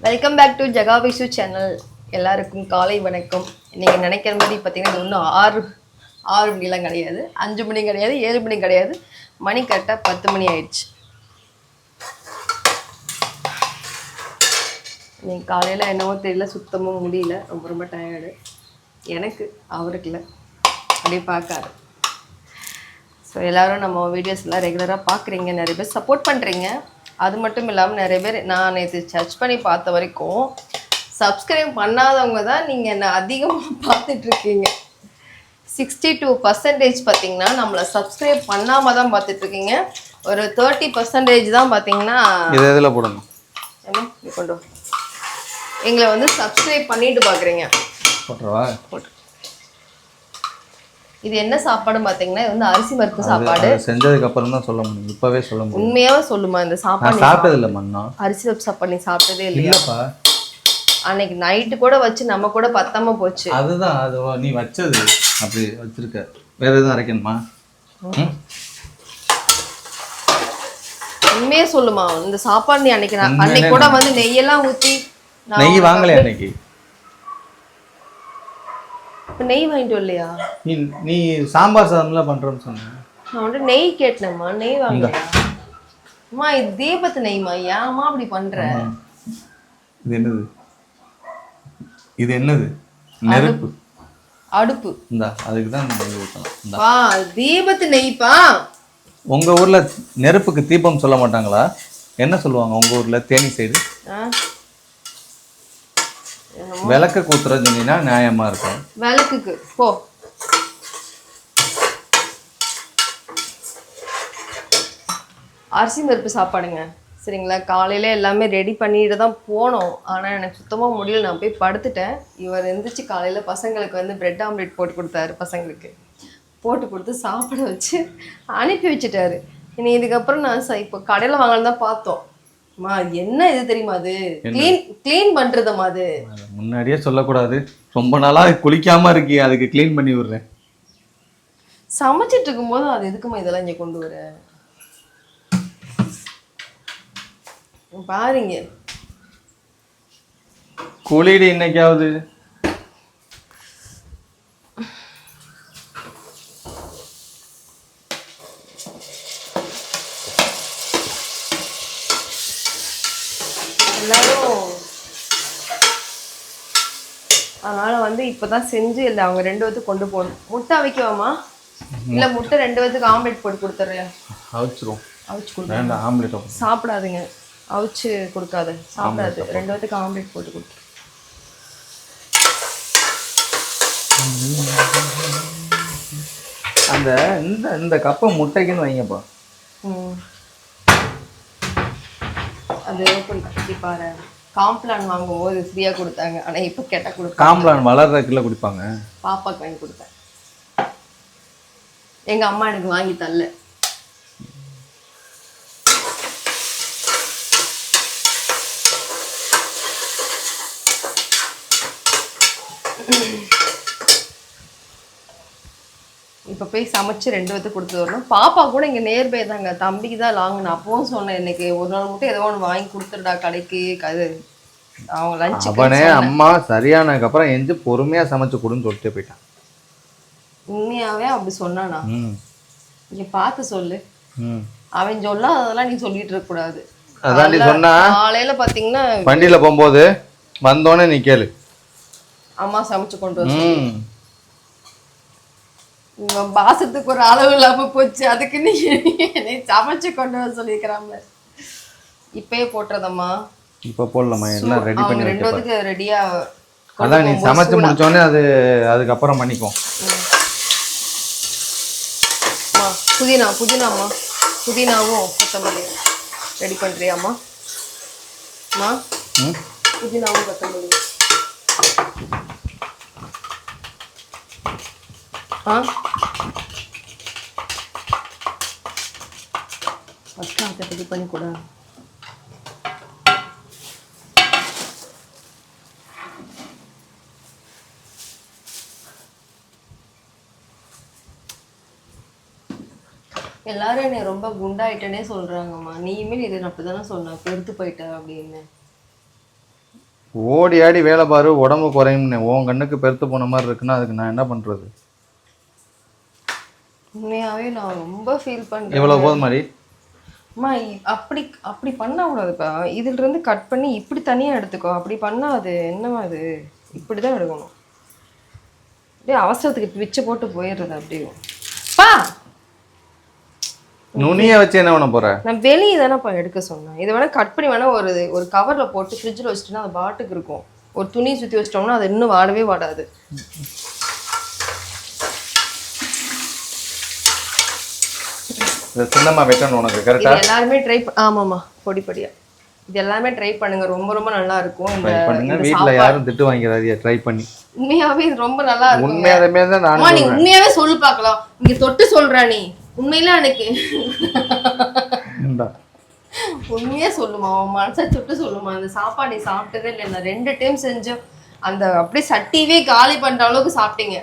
Welcome back to ஜகாவிஷு channel. எல்லாருக்கும் காலை வணக்கம். நீங்கள் நினைக்கிற மாதிரி பார்த்தீங்கன்னா இது ஒன்றும் ஆறு மணிலாம் கிடையாது, 5 மணி கிடையாது, 7 மணி கிடையாது, மணி கரெக்டாக 10 மணி ஆயிடுச்சு. நீங்கள் காலையில் என்னவோ தெரியல, சுத்தமாக முடியல, ரொம்ப டயர்டு எனக்கு, அவருக்கு இல்லை, அப்படியே பார்க்காரு. ஸோ எல்லோரும் நம்ம வீடியோஸ் எல்லாம் ரெகுலராக பார்க்குறீங்க, நிறைய பேர் சப்போர்ட் பண்ணுறீங்க. அது மட்டும் இல்லாமல் நிறைய பேர் நான் நேற்று சர்ச் பண்ணி பார்த்த வரைக்கும் சப்ஸ்கிரைப் பண்ணாதவங்க தான் நீங்கள் என்ன அதிகமாக பார்த்துட்ருக்கீங்க. 62% பார்த்தீங்கன்னா நம்மளை சப்ஸ்கிரைப் பண்ணாமல் தான் பார்த்துட்ருக்கீங்க. ஒரு 30% தான் பார்த்தீங்கன்னா இதில் போடணும் கொண்டு எங்களை வந்து சப்ஸ்கிரைப் பண்ணிட்டு பார்க்குறீங்க. போட்டு இது என்ன சாப்பாடு பார்த்தீங்கன்னா இது வந்து அரிசி பருப்பு சாப்பாடு. செஞ்சதுக்கு அப்புறம் தான் சொல்ல முடியும், இப்பவே சொல்ல முடியும். உண்மையாவே சொல்லுமா இந்த சாப்பாடு சாப்பிட்டது இல்லை மண்ணா? அரிசி பருப்பு சாப்பாடு நீ சாப்பிட்டதே இல்லையாப்பா? அன்னைக்கு நைட்டு கூட வச்சு நம்ம கூட பத்தாம போச்சு. அதுதான் அது நீ வச்சது அப்படி வச்சிருக்க. வேற எதுவும் அரைக்கணுமா? உண்மையே சொல்லுமா இந்த சாப்பாடு நீ அன்னைக்கு கூட வந்து நெய்யெல்லாம் ஊத்தி. நெய் வாங்கலையா அன்னைக்கு? நெய் வாங்கிட்டு வரலையா? நீ சாம்பார் சாதம்லாம் பண்றேன்னு சொன்ன. நான் வந்து நெய் கேட்டேன்மா, நெய் வாங்கலையா? அம்மா இது தீபத்து நெய்மா, ஏமா அப்படி பண்ற? இது என்னது? இது என்னது? நெருப்பு அடுப்பு. இந்தா அதுக்கு தான் நெய் ஊத்தலாம். வா தீபத்து நெய்ப்பா. உங்க ஊர்ல நெருப்புக்கு தீபம் சொல்ல மாட்டாங்களா? என்ன சொல்லுவாங்க உங்க ஊர்ல? தேனி சைடு விளக்கு கூத்துறது சொன்னீங்கன்னா நியாயமா இருக்கும். விளக்குக்கு போ. அரிசி பருப்பு சாப்பாடுங்க சரிங்களா. காலையில் எல்லாமே ரெடி பண்ணிட்டு தான் போனோம், ஆனால் எனக்கு சுத்தமாக முடியல, நான் போய் படுத்துட்டேன். இவர் எந்திரிச்சு காலையில் பசங்களுக்கு வந்து பிரெட் ஆம்லேட் போட்டு கொடுத்தாரு. பசங்களுக்கு போட்டு கொடுத்து சாப்பிட வச்சு அனுப்பி வச்சுட்டாரு. இனி இதுக்கப்புறம் நான் இப்போ கடையில் வாங்கலாம் தான் பார்த்தோம். மா என்ன இது தெரியுமா? அது க்ளீன் பண்றதுமா? அது முன்னாடியே சொல்லக்கூடாது. ரொம்ப நாளா குளிக்காம இருக்கீ, அதுக்கு க்ளீன் பண்ணி விடுறேன். சமைச்சிட்டு இருக்கும்போது அது எதுக்குமா இதெல்லாம் இங்க கொண்டு வர? பாருங்க குளிடு இன்னைக்காவது. எல்லாரும் அதனால வந்து இப்பதான் செஞ்சு இல்லை அவங்க 2 பேத்துக்கு கொண்டு போகணும். முட்டை அவிக்கவாமா? இல்ல முட்டை 2 பேத்துக்கு ஆம்லெட் போட்டு கொடுத்துட்றேன். அவிச்சிரும். அவிச்சு கொடுங்க. ஆம்லெட் சாப்பிடாதுங்க, அவிச்சு கொடுக்காது, சாப்பிடாது. 2 பேத்துக்கு ஆம்லெட் போட்டு கொடு. அந்த இந்த கப்பை முட்டைக்குன்னு வைங்கப்பா. அது ஓப்பன் பாரு. காம்ப்ளான் வாங்கும்போது ஃப்ரீயா கொடுத்தாங்க, ஆனா இப்ப கேட்டா கொடுப்பாங்க. காம்ப்ளான் வளர்றதுக்குள்ள குடிப்பாங்க. பாப்பாக்கு வாங்கி கொடுத்தேன், எங்க அம்மா எனக்கு வாங்கி தரல. இப்போ போய் சமைச்சு 2 பேத்துக்கு கொடுத்து வரணும். பாப்பா கூட இங்கே நேர்பை தாங்க, தம்பிக்கு தான் லாங். நான் அப்பவும் சொன்னேன் இன்னைக்கு ஒரு நாள் மட்டும் ஏதோ ஒன்று வாங்கி கொடுத்துருடா கடைக்கு. அது அவங்க லஞ்ச் அவனே அம்மா சரியானதுக்கப்புறம் எந்த பொறுமையாக சமைச்சு கொடுன்னு சொல்லிட்டு போயிட்டான். உண்மையாவே அப்படி சொன்னானா? நீ பார்த்து சொல்லு. அவன் சொல்ல அதெல்லாம் நீ சொல்லிட்டு இருக்க கூடாது. அதான் நீ சொன்னா காலையில பாத்தீங்கன்னா வண்டியில போகும்போது வந்தோடனே நீ கேளு, அம்மா சமைச்சு கொண்டு வந்து. பாசத்துக்கு ஒரு அளவு இல்லாம போச்சு, அதுக்கு நீ சமைச்சு கொண்டு வர சொல்லிக்கிறாங்க. இப்பயே போட்டுறதம்மா? இப்ப போடலாமா? எல்லாம் ரெடி பண்ணி 2 பேத்துக்கு ரெடியா. அதான் நீ சமைச்சு முடிச்சோடனே அதுக்கப்புறம் பண்ணிக்குவோம். புதினாமா புதினாவும் கொத்தமல்லியும் ரெடி பண்றியாம்மா? புதினாவும் கொத்தமல்லி ரெடி பண்ணி கூட. எல்லாரும் என்னை ரொம்ப குண்டாயிட்டேனே சொல்றாங்கம்மா. நீயுமே இது அப்படிதானே சொன்ன, பெருத்து போயிட்ட அப்படின்னு. ஓடி ஆடி வேலை பாரு உடம்பு குறையும்னு உன் கண்ணுக்கு பெருத்து போன மாதிரி இருக்குன்னா அதுக்கு நான் என்ன பண்ணுறது? உண்மையாவே நான் ரொம்ப ஃபீல் பண்றேன். இவ்வளோ போதும் மாதிரி அம்மா அப்படி அப்படி பண்ணக்கூடாதுப்பா. இதுல இருந்து கட் பண்ணி இப்படி தனியா எடுத்துக்கோ. அப்படி பண்ணா அது என்னவா அது? இப்படிதான் எடுக்கணும். அப்படியே அவசரத்துக்கு பிச்சை போட்டு போயிடுறது அப்படியே. பா நுனியை வச்சு என்ன பண்ண போற? நான் வெளியே தானேப்பா எடுக்க சொன்னேன். இதை வேணா கட் பண்ணி வேணா ஒரு கவர்ல போட்டு ஃப்ரிட்ஜில் வச்சுட்டோம்னா அது பாட்டுக்கு இருக்கும். ஒரு துணி சுற்றி வச்சிட்டோம்னா அது இன்னும் வாடவே வாடாது. சின்னமா வெட்டணும் உனக்கு கரெக்டா? இது எல்லாருமே ட்ரை ஆமாம்மா, பொடி பொடியா. இது எல்லாமே ட்ரை பண்ணுங்க, ரொம்ப ரொம்ப நல்லா இருக்கும். ட்ரை பண்ணுங்க. வீட்ல யாரும் திட்டு வாங்கிறாதீங்க ட்ரை பண்ணி. உண்மையாவே இது ரொம்ப நல்லா இருக்கும். உண்மையாவே தான் அம்மா நீ உண்மையாவே சொல்லு பார்க்கலாம். இங்க தொட்டு சொல்றா நீ. உண்மையில எனக்கு உண்மையா சொல்லுமா, உன் மனசை தொட்டு சொல்லுமா. அந்த சாப்பாடு நீ சாப்பிட்டதே இல்லை. நான் 2 டைம் செஞ்சேன். அந்த அப்படியே சட்டியவே காலி பண்ற அளவுக்கு சாப்பிட்டீங்க.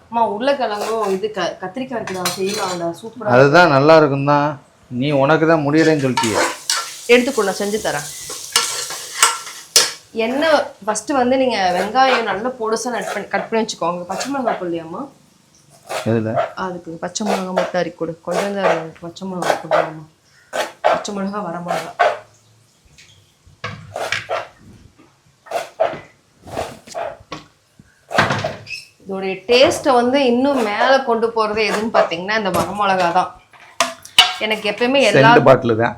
அம்மா உருளைக்கிழங்கும் இது கத்திரிக்காய் இருக்குடா, செய்யலாம்டா, சூப்பரா. அதுதான் நல்லா இருக்கும் தான். நீ உனக்கு தான் முடியலன்னு சொல்லிட்டிய. எடுத்துக்கோ, நான் செஞ்சு தரேன். எண்ணெய் ஃபர்ஸ்ட் வந்து நீங்க வெங்காயம் நல்லா பொடுசா கட் பண்ணி வச்சுக்கோங்க. பச்சை மிளகாய் போடலையாம்மா? எதுல? அதுக்கு பச்சை மிளகாய் மட்டும் அரைக்க கொடு. கொஞ்சம் தான் பச்சை மிளகாய் போடலாமா? பச்சை மிளகாய், வர மிளகாய். இதோடைய டேஸ்ட்டை வந்து இன்னும் மேலே கொண்டு போகிறது எதுன்னு பார்த்தீங்கன்னா இந்த வரமிளகா தான். எனக்கு எப்பயுமே எல்லா பாட்டில் தான்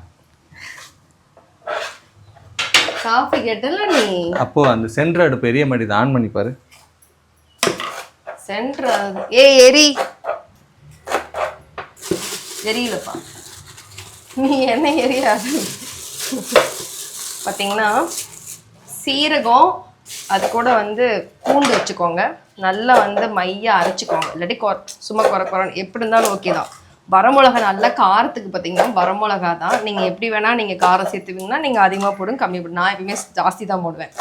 காஃபி கேட்டல நீ. அப்போ அந்த சென்டர் அடுப்பு பெரிய மாதிரி ஆன் பண்ணி பாரு. சென்டர் எரி எரியலப்பா, நீ என்ன எரியாது. பார்த்தீங்கன்னா சீரகம், அது கூட வந்து பூண்டு வச்சுக்கோங்க. நல்லா வந்து மையா அரைச்சிக்கோங்க. இல்லாட்டி சும்மா குறைன்னு எப்படி இருந்தாலும் ஓகே தான். வரமிளகா நல்லா காரத்துக்கு பார்த்தீங்கன்னா வரமிளகா தான். நீங்கள் எப்படி வேணால் நீங்கள் காரம் சேர்த்துவீங்கன்னா நீங்கள் அதிகமாக போடுங்க, கம்மி போடுங்க. நான் எப்பயுமே ஜாஸ்தி தான் போடுவேன்.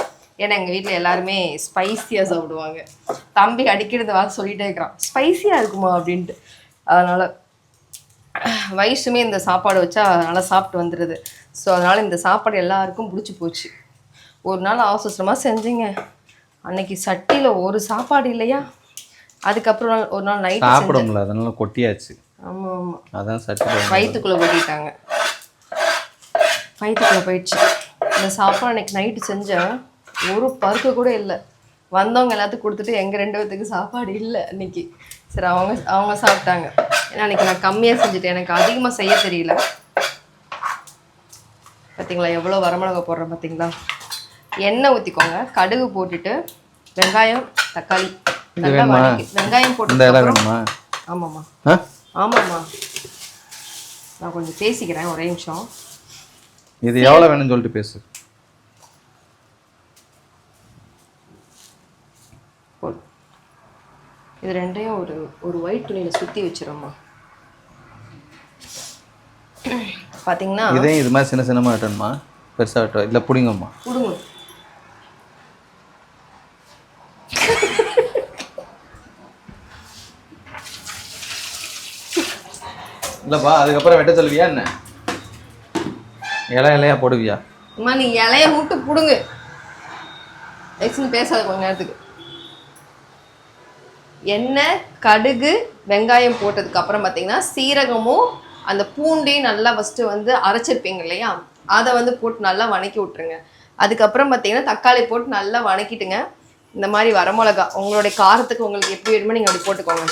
ஏன்னா எங்கள் வீட்டில் எல்லாருமே ஸ்பைஸியாக சாப்பிடுவாங்க. தம்பி அடிக்கிறது வாங்க சொல்லிகிட்டே இருக்கிறான், ஸ்பைஸியாக இருக்குமா அப்படின்ட்டு. அதனால் வயசுமே இந்த சாப்பாடு வச்சா நல்லா சாப்பிட்டு வந்துடுது. ஸோ அதனால் இந்த சாப்பாடு எல்லாருக்கும் பிடிச்சி போச்சு. ஒரு நாள் அவசரமாக செஞ்சீங்க. அன்னைக்கு சட்டியில் ஒரு சாப்பாடு இல்லையா. அதுக்கப்புறம் ஒரு நாள் நைட் சாப்பிட முடியல, அதனால கொட்டியாச்சு. ஆமாம் ஆமாம், அதான் சட்டி வயிற்றுக்குள்ளே கொட்டிட்டாங்க. வயிற்றுக்குள்ளே போயிடுச்சு. இந்த சாப்பாடு அன்னைக்கு நைட்டு செஞ்சேன், ஒரு பருக்க கூட இல்லை. வந்தவங்க எல்லாத்துக்கும் கொடுத்துட்டு எங்கள் 2 பேர்த்துக்கு சாப்பாடு இல்லை அன்னைக்கு. சரி அவங்க சாப்பிட்டாங்க. ஏன்னா அன்றைக்கி நான் கம்மியாக செஞ்சுட்டேன், எனக்கு அதிகமாக செய்ய தெரியல. பார்த்தீங்களா எவ்வளோ வரமிளகா போடுறேன் பார்த்தீங்களா. எண்ணெய் ஊற்றிக்கோங்க, கடுகு போட்டுட்டு வெங்காயம் தக்காளி நல்லா வதக்கி, வெங்காயம் போட்டு. ஆமாம்மா ஆமாம்மா, நான் கொஞ்சம் பேசிக்கிறேன், ஒரே நிமிஷம். இது எவ்வளோ வேணும்னு சொல்லிட்டு பேசு. இது ரெண்டையும் ஒரு ஒயிட் துணியில் சுற்றி வச்சிரும்மா. பார்த்தீங்கன்னா இதையும் இது மாதிரி சின்ன சின்னமாக வெட்டணுமா, பெருசாக வெட்ட இல்லை பிடிங்கம்மா? பிடுங்க. இல்லைப்பா, அதுக்கப்புறம் வெட்ட சொல்லுவியா என்ன? இலையா போடுவியா? அம்மா நீ இலைய மட்டும் பிடுங்கு. பேசாத கொஞ்ச நேரத்துக்கு. எண்ணெய் கடுகு வெங்காயம் போட்டதுக்கு அப்புறம் பார்த்தீங்கன்னா சீரகமும் அந்த பூண்டையும் நல்லா ஃபஸ்ட்டு வந்து அரைச்சிருப்பீங்க இல்லையா, அதை வந்து போட்டு நல்லா வணக்கி விட்டுருங்க. அதுக்கப்புறம் பார்த்தீங்கன்னா தக்காளி போட்டு நல்லா வணக்கிட்டுங்க. இந்த மாதிரி வரமிளகா உங்களுடைய காரத்துக்கு உங்களுக்கு எப்படி வேணுமோ நீங்கள் அப்படி போட்டுக்கோங்க.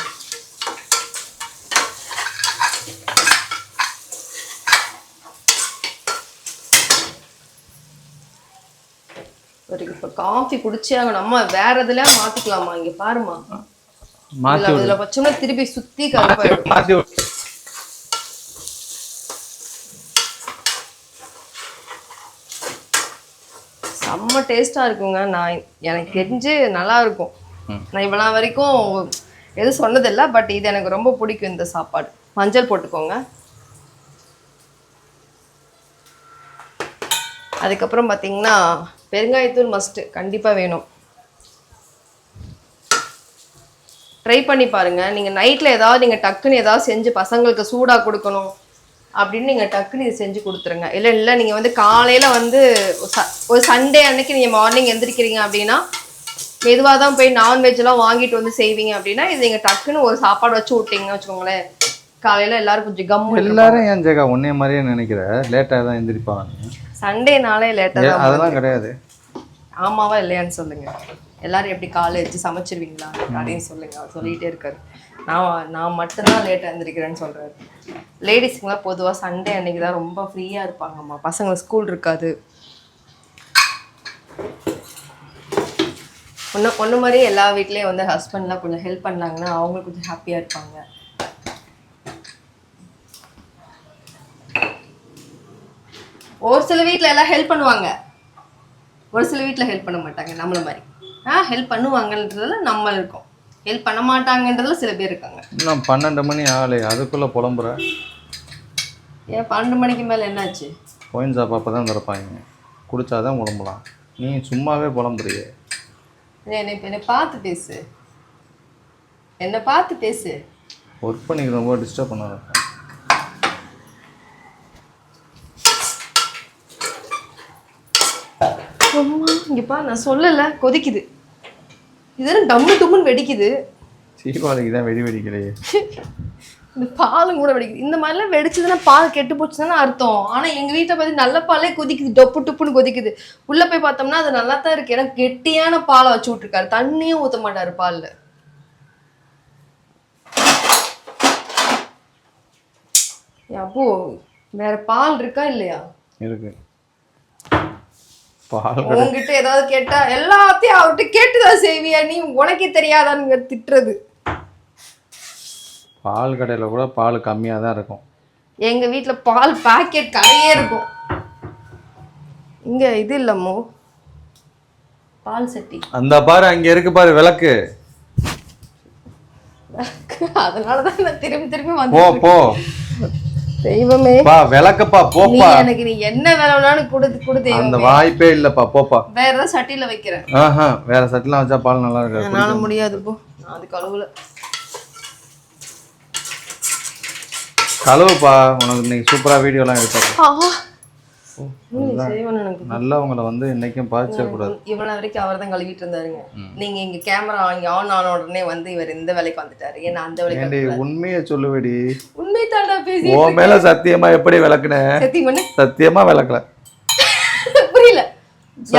இப்போ காஃபி குடிச்சே நம்ம வேற எதுல மாத்திக்கலாமா? இங்க பாருமா, இதுல பச்சோம்னா திருப்பி சுத்தி கருப்பாயிடும். செம்ம டேஸ்டா இருக்குங்க. எனக்கு தெரிஞ்சு நல்லா இருக்கும். நான் இவ்வளவு வரைக்கும் எதுவும் சொன்னதில்லை, பட் இது எனக்கு ரொம்ப பிடிக்கும் இந்த சாப்பாடு. மஞ்சள் போட்டுக்கோங்க. அதுக்கப்புறம் பார்த்தீங்கன்னா பெருங்காயத்தூள் மஸ்ட்டு கண்டிப்பாக வேணும். ட்ரை பண்ணி பாருங்கள். நீங்கள் நைட்டில் ஏதாவது நீங்கள் டக்குன்னு ஏதாவது செஞ்சு பசங்களுக்கு சூடாக கொடுக்கணும், அப்படின்னு நீங்கள் டக்குன்னு இது செஞ்சு கொடுத்துருங்க. இல்லை நீங்கள் வந்து காலையில் வந்து ஒரு சண்டே அன்னைக்கு நீங்கள் மார்னிங் எந்திரிக்கிறீங்க அப்படின்னா மெதுவாக தான் போய் நான்வெஜ்லாம் வாங்கிட்டு வந்து செய்வீங்க அப்படின்னா இது நீங்கள் டக்குன்னு ஒரு சாப்பாடு வச்சு விட்டீங்கன்னு வச்சுக்கோங்களேன். காலையில் எல்லாரும் கொஞ்சம் கம்மு. எல்லாரும் ஏன் ஜெகா ஒன்னே மாதிரியே நினைக்கிற? லேட்டாக தான் எந்திரிப்பாங்க. சண்டேனாலே லேட்டாக தான். அதெல்லாம் கிடையாது. ஆமாவா இல்லையான்னு சொல்லுங்கள். எல்லாரும் எப்படி காலை வச்சு சமைச்சிருவீங்களா அப்படின்னு சொல்லுங்கள். அவர் சொல்லிகிட்டே இருக்காரு. நான் மட்டும்தான் லேட்டாக எழுந்திரிக்கிறேன்னு சொல்கிறாரு. லேடிஸுங்களாம் பொதுவாக சண்டே அன்னைக்கு தான் ரொம்ப ஃப்ரீயாக இருப்பாங்கம்மா. பசங்க ஸ்கூல் இருக்காது. ஒன்று மாதிரி எல்லா வீட்லேயும் வந்து ஹஸ்பண்ட்லாம் கொஞ்சம் ஹெல்ப் பண்ணாங்கன்னா அவங்க கொஞ்சம் ஹாப்பியாக இருப்பாங்க. ஒரு சில வீட்டில் எல்லாம் ஹெல்ப் பண்ணுவாங்க, ஒரு சில வீட்டில் ஹெல்ப் பண்ண மாட்டாங்க. நம்மள மாதிரி ஹெல்ப் பண்ணுவாங்கன்றதுல நம்ம இருக்கோம், ஹெல்ப் பண்ண மாட்டாங்கன்றதுல சில பேர் இருக்காங்க. நான் 12 மணி ஆகலை அதுக்குள்ளே புலம்புற. ஏன் 12 மணிக்கு மேலே என்னாச்சு? கோயின் ஷாப் அப்போ தான் திறப்பாங்க, குடிச்சாதான் புலம்பலாம். நீ சும்மாவே புலம்புறியே. என்னை பார்த்து பேசு, என்னை பார்த்து பேசு. ஒர்க் பண்ணிக்க ரொம்ப டிஸ்டர்ப் பண்ணாத. இங்கப்பா நான் சொல்லலை, கொதிக்குது. இதெல்லாம் டம்மு டும்முன்னு வெடிக்குது. தீபாவளிக்கு தான் வெடிக்கலையே. இந்த பாலும் கூட வெடிக்குது. இந்த மாதிரிலாம் வெடிச்சதுன்னா பால் கெட்டு போச்சுன்னு அர்த்தம். ஆனால் எங்கள் வீட்டில் பார்த்து நல்ல பாலே கொதிக்குது, டொப்பு டுப்புன்னு கொதிக்குது. உள்ளே போய் பார்த்தோம்னா அது நல்லா தான் இருக்கு. ஏன்னா கெட்டியான பாலை வச்சு விட்ருக்காரு, தண்ணியும் ஊற்ற மாட்டாரு பாலில். அப்போ வேற பால் இருக்கா இல்லையா? இருக்கு. பால் உங்ககிட்ட ஏதாவது கேட்டா எல்லாத்தையும் அவர்கிட்ட கேட்டுதான் செய்வியா நீ, உனக்கே தெரியாதான்னு திட்டுறது. பால் கடையில் கூட பால் கம்மியாக தான் இருக்கும். எங்க வீட்டில் பால் பாக்கெட் கடையே இருக்கும். இங்க இது இல்லமோ பால் சட்டி. அந்த பாரு அங்க இருக்கு பாரு விளக்கு. அதனாலதான் நான் திரும்பி வந்து போ போ தெய்வமே பா விளக்குப்பா போப்பா. எனக்கு நீ என்ன வேலை வேணாலும் குடு தெய்வமே. அந்த வாய்ப்பே இல்லப்பா போப்பா. வேற ஏதாவது சட்டியில வைக்கிறேன். வேற சட்டிலாம் வச்சா பால் நல்லா இருக்கு. என்னால முடியாது போ, நான் அது கழுவுல. கழுவுப்பா, உனக்கு இன்னைக்கு சூப்பரா வீடியோலாம் எடுத்தாரு. நல்லா உங்களை வந்து இன்னைக்கும் பாதிச்சிடக்கூடாது. இவ்வளவு வரைக்கும் அவர் தான் கழுவிட்டு இருந்தாருங்க. நீங்க இங்க கேமரா வாங்கி ஆன் ஆன உடனே வந்து இவர் இந்த வேலைக்கு வந்துட்டாரு. ஏன்னா அந்த வேலைக்கு உண்மையை சொல்லுவேடி. உண்மை தாண்டா பேசி. ஓ மேல சத்தியமா எப்படி விளக்குன? சத்தியமா விளக்கல. புரியல.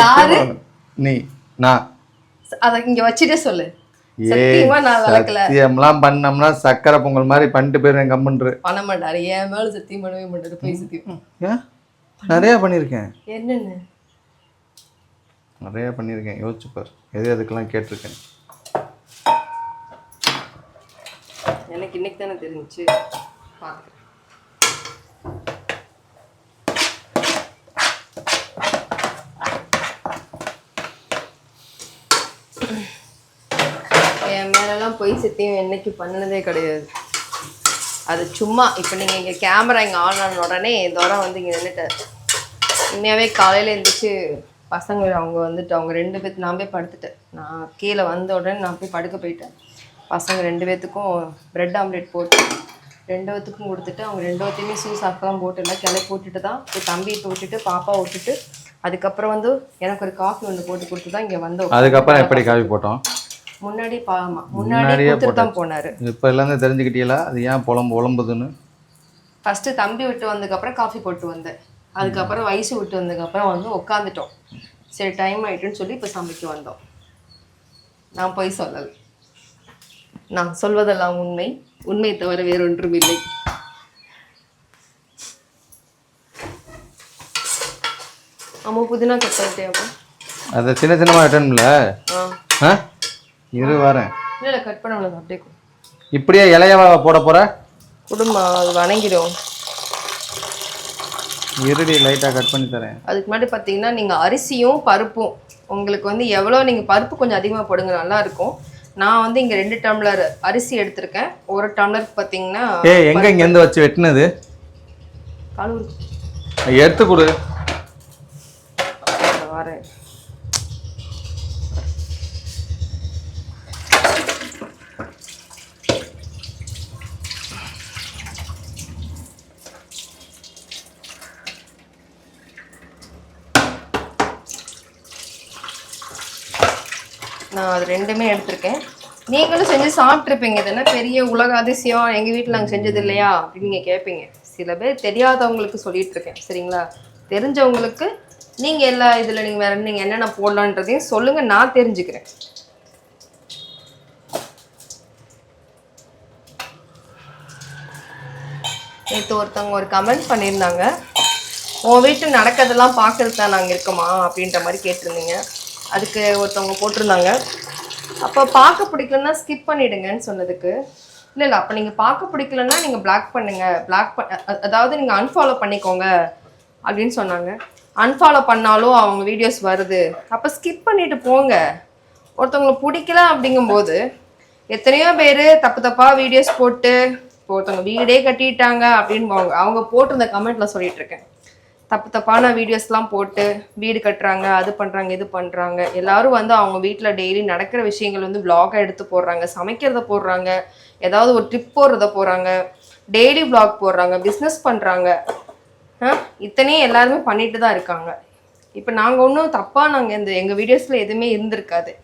யாரு நீ? நான் அத இங்க வச்சிட்டே சொல்லு. சத்தியமா நான் விளக்கல. சத்தியம்லாம் பண்ணோம்னா சக்கரை பொங்கல் மாதிரி பண்ணிட்டு போயிருவேன். கம்முன்று பண்ண மாட்டாரு. என் மேல சத்தியம் பண்ணவே மாட்டாரு. போய் சத்தியம் நிறைய பண்ணியிருக்கேன். என்னன்னு நிறைய பண்ணியிருக்கேன், யோசிச்சு பாரு. எதுக்கெல்லாம் கேட்டிருக்கேன். எனக்கு இன்னைக்கு தானே தெரிஞ்சிச்சு. பார்த்துக்கிறேன். என் மேலெல்லாம் பொய் சத்தியம் என்னைக்கு பண்ணதே கிடையாது. அது சும்மா இப்போ நீங்கள் இங்கே கேமரா இங்கே ஆன் ஆன உடனே இதோட வந்து இங்கே நின்றுட்டார். உண்மையாகவே காலையில் எழுந்திரிச்சு பசங்க அவங்க வந்துட்டு அவங்க 2 பேர்த்து நான் போய் படுத்துட்டேன். நான் கீழே வந்த உடனே நான் போய் படுக்க போயிட்டேன். பசங்க 2 பேர்த்துக்கும் ப்ரெட் ஆம்லேட் போட்டு 2 பேர்த்துக்கும் கொடுத்துட்டு அவங்க 2 பேர்த்தையுமே சாக்கெல்லாம் போட்டு எல்லாம் கிளை போட்டுட்டு தான் போய் தம்பி விட்டுட்டு பாப்பா விட்டுட்டு அதுக்கப்புறம் வந்து எனக்கு ஒரு காஃபி ஒன்று போட்டு கொடுத்து தான் இங்கே வந்தோம். அதுக்கப்புறம் எப்படி காஃபி போட்டோம்? முன்னாடியே கொடுத்துட்டு தான் போனாரு. இப்போ எல்லாம் தெரிஞ்சுக்கிட்டீங்களா அது ஏன் புலம்புதுன்னு? ஃபர்ஸ்ட் தம்பி விட்டு வந்ததுக்கப்புறம் காஃபி போட்டு வந்தேன். அதுக்கப்புறம் வயசு விட்டு வந்ததுக்கப்புறம் வந்து உட்காந்துட்டோம். சரி டைம் ஆயிட்டுன்னு சொல்லி இப்போ சமைக்க வந்தோம். நான் போய் சொல்லலை, நான் சொல்வதெல்லாம் உண்மை, உண்மை தவிர வேறொன்றும் இல்லை. ஆமா புதினா கட் பண்ணிட்டேன். அதை சின்ன சின்னமாக வெட்டணும்ல? இரு வரேன். இல்லை கட் பண்ண அப்படியே இப்படியே இலையவா போட போற? குடும்பம் அது வணங்கிடும். இருடி லைட்டாக கட் பண்ணி தரேன். அதுக்கு முன்னாடி பார்த்தீங்கன்னா நீங்கள் அரிசியும் பருப்பும் உங்களுக்கு வந்து எவ்வளோ நீங்கள் பருப்பு கொஞ்சம் அதிகமாக போடுங்க, நல்லா இருக்கும். நான் வந்து இங்கே 2 டம்ளர் அரிசி எடுத்திருக்கேன். 1 டம்ளருக்கு பார்த்தீங்கன்னா எங்க இங்கேருந்து வச்சு வெட்டினது காலூர் எடுத்து கொடு. வரேன். நான் அது ரெண்டுமே எடுத்திருக்கேன். நீங்களும் செஞ்சு சாப்பிட்ருப்பீங்க. இது என்ன பெரிய உலக அதிசயம், எங்கள் வீட்டில் நாங்கள் செஞ்சது இல்லையா அப்படின்னு நீங்கள் கேட்பீங்க. சில பேர் தெரியாதவங்களுக்கு சொல்லிட்டு இருக்கேன், சரிங்களா? தெரிஞ்சவங்களுக்கு நீங்கள் எல்லா இதில் நீங்கள் வேறு நீங்கள் என்னென்ன போடலான்றதையும் சொல்லுங்கள், நான் தெரிஞ்சுக்கிறேன். நேற்று ஒருத்தவங்க ஒரு கமெண்ட் பண்ணியிருந்தாங்க, உன் வீட்டில் நடக்கிறதெல்லாம் பார்க்கறதுக்கு தான் நாங்கள் இருக்கோமா அப்படின்ற மாதிரி கேட்டிருந்தீங்க. அதுக்கு ஒருத்தவங்க போட்டிருந்தாங்க, அப்போ பார்க்க பிடிக்கலன்னா ஸ்கிப் பண்ணிவிடுங்கன்னு சொன்னதுக்கு, இல்லை அப்போ நீங்கள் பார்க்க பிடிக்கலன்னா நீங்கள் அதாவது நீங்கள் அன்ஃபாலோ பண்ணிக்கோங்க அப்படின்னு சொன்னாங்க. அன்ஃபாலோ பண்ணாலும் அவங்க வீடியோஸ் வருது, அப்போ ஸ்கிப் பண்ணிட்டு போங்க. ஒருத்தவங்களுக்கு பிடிக்கல அப்படிங்கும்போது எத்தனையோ பேர் தப்பு தப்பாக வீடியோஸ் போட்டு ஒருத்தவங்க வீடே கட்டிட்டாங்க அப்படின்னு அவங்க போட்டிருந்த கமெண்ட்டில் சொல்லிட்டு இருக்கேன். தப்பு தப்பான வீடியோஸ்லாம் போட்டு வீடு கட்டுறாங்க, அது பண்ணுறாங்க, இது பண்ணுறாங்க. எல்லாரும் வந்து அவங்க வீட்டில் டெய்லி நடக்கிற விஷயங்கள் வந்து விளாகாக எடுத்து போடுறாங்க, சமைக்கிறத போடுறாங்க, ஏதாவது ஒரு ட்ரிப் போடுறத போடுறாங்க, டெய்லி விளாக் போடுறாங்க, பிஸ்னஸ் பண்ணுறாங்க. இத்தனையும் எல்லாருமே பண்ணிட்டு தான் இருக்காங்க. இப்போ நாங்கள் ஒன்றும் தப்பாக எங்கள் வீடியோஸில் எதுவுமே இருந்திருக்காது.